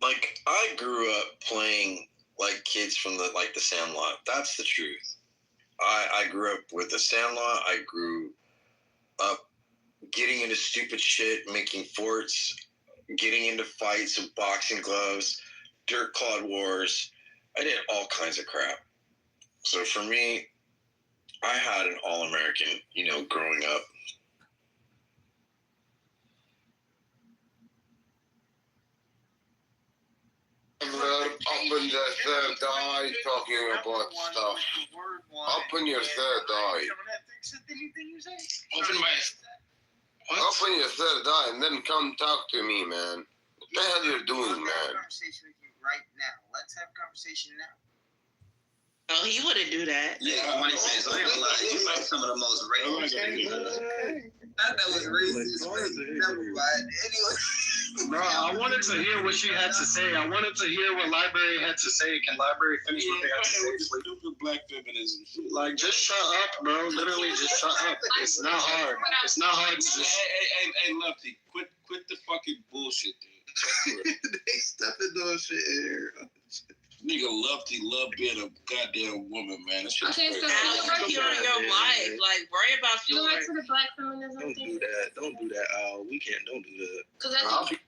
Like, I grew up playing like kids from the Sandlot. That's the truth. I grew up with the Sandlot. I grew up getting into stupid shit, making forts, getting into fights with boxing gloves, dirt clod wars. I did all kinds of crap. So for me, I had an all-American, growing up. Up in the third eye talking about stuff. Up in your third eye. Open your third eye and then come talk to me, man. What the hell you doing, man? Conversation with you right now. Let's have a conversation now. Oh, he wouldn't do that. Yeah, I want to say, so I ain't gonna lie. You like some of the most racist. That was racist. Never mind. Anyway. Bro, I wanted to hear what she had to say. I wanted to hear what Library had to say. Can Library finish what they had to say? Stupid black feminism. Like, just shut up, bro. Literally, just shut up. It's not hard. It's not hard to just. Hey, Lefty, quit the fucking bullshit, dude. They stuffing those shit in here. nigga love being a goddamn woman, man. That shit's Okay, crazy. so work your life. Like, worry about You your go back to the black feminism Don't thing. do that. Don't do that, Al. We can't. Don't do that. Because I think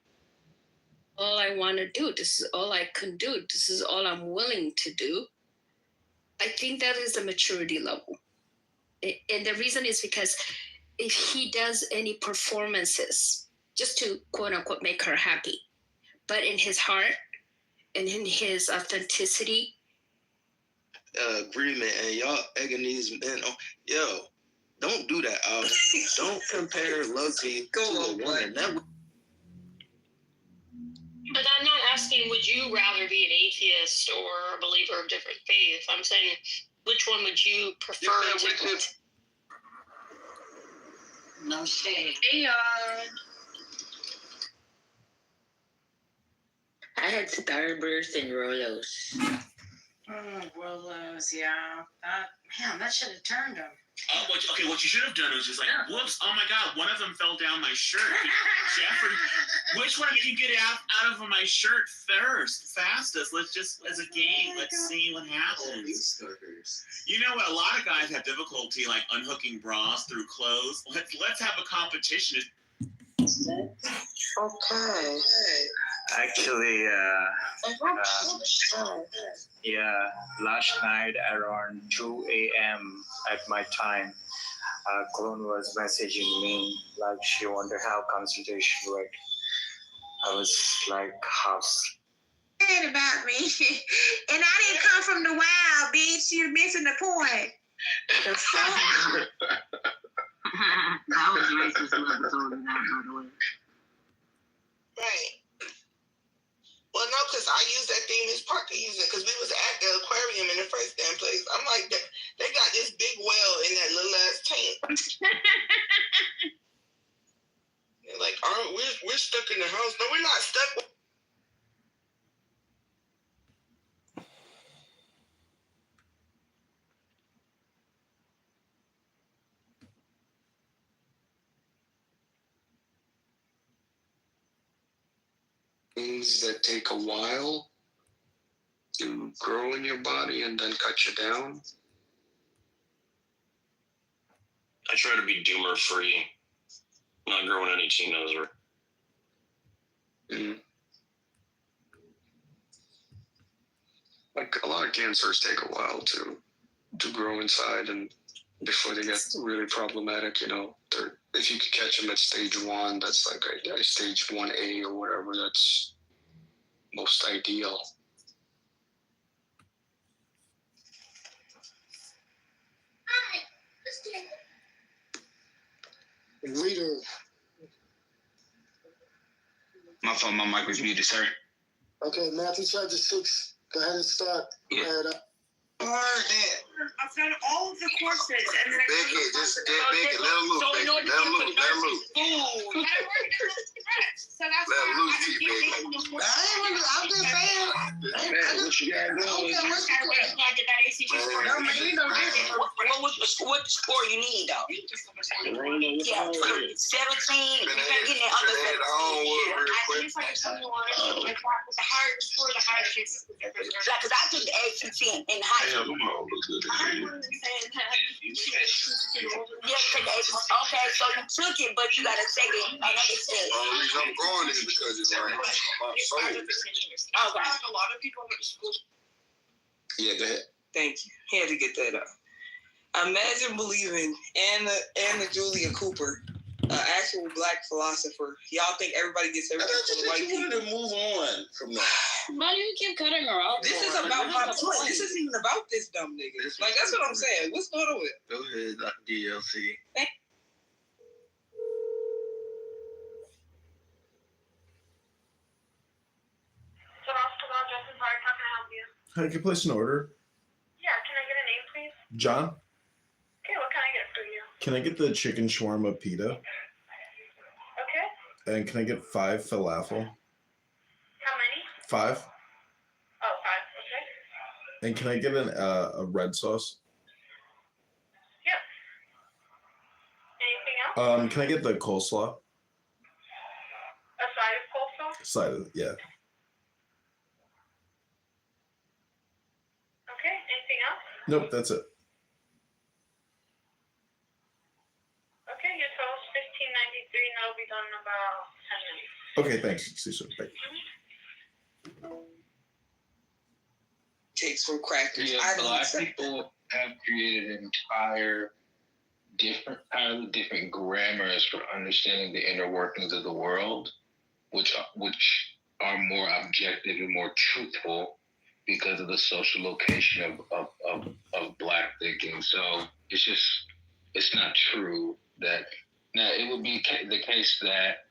all I want to do. This is all I can do. This is all I'm willing to do. I think that is the maturity level. And the reason is because if he does any performances just to quote unquote make her happy, but in his heart and in his authenticity. Agreement, and y'all egging these men on. Yo, don't do that, Al. Don't compare Loki to a woman. That But I'm not asking, would you rather be an atheist or a believer of different faith? I'm saying, which one would you prefer to? No shade. Hey, I had Starburst and Rolos. Rolos, yeah. That should have turned him. Oh, what you should have done was just like, whoops, oh my God, one of them fell down my shirt. Jeffrey, which one can get out of my shirt fastest? Let's just, as a game, let's see what happens. You know what? A lot of guys have difficulty like unhooking bras through clothes. Let's have a competition. Okay. Actually, last night around 2 a.m. at my time, Clone was messaging me like she wanted to have consultation with. I was like half. Saying about me, and I didn't come from the wild, bitch. You're missing the point. The fuck? That was racist whoever told me that, by the way. Right. Well, no, because I used that theme as part to use it because we was at the aquarium in the first damn place. I'm like, they got this big well in that little ass tank. They're like, we're stuck in the house. No, we're not stuck. Things that take a while to grow in your body and then cut you down. I try to be doomer free, not growing any teenager. Like a lot of cancers take a while to grow inside, and before they get really problematic, you know, if you could catch them at stage 1, that's like a stage 1A or whatever, that's most ideal. Reader. My phone, my mic was muted, sir. Okay, Matthew chapter 6. Go ahead and start. Yeah. Go ahead. I've done all of the courses, and then Becky, just get Becky, let him loose, Becky. Let him loose, let him loose. So that's Let him loose, T, Becky. I'm just saying. What you got going? What score you need, though? Yeah, 17. If you're not getting it under 17. The higher the score, the higher the chance. Because I took the ACT in high school. Okay, so you took it, but you got to take it. Like I said. The only reason I'm going is because it's like my soul. Okay. A lot of people went to school. Yeah, go ahead. Thank you. Had to get that out. Imagine believing Anna Julia Cooper, an actual black philosopher. Y'all think everybody gets everything from the white people? You wanted to move on from that. Why do you keep cutting her off? This is about my point. This isn't even about this dumb nigga. Like, that's what I'm saying. What's going on with it? Go ahead, DLC. How can I place an order? Yeah, can I get a name, please? John, Okay, what can I get for you? can I get the chicken shawarma pita? Okay. And can I get 5 falafel? How many? 5. Oh, 5. Okay. And can I get a red sauce? Yep. Anything else? Can I get the coleslaw? A side of coleslaw? Side of it, yeah. else? Nope, that's it. Okay, your total's $15.93, and that'll be done in about 10 minutes. Okay, thanks. See you soon. Bye. Takes from crackers. Yeah, I don't Black accept people have created entirely different grammars for understanding the inner workings of the world, which are more objective and more truthful because of the social location of Black thinking. So it's not true that now it would be the case that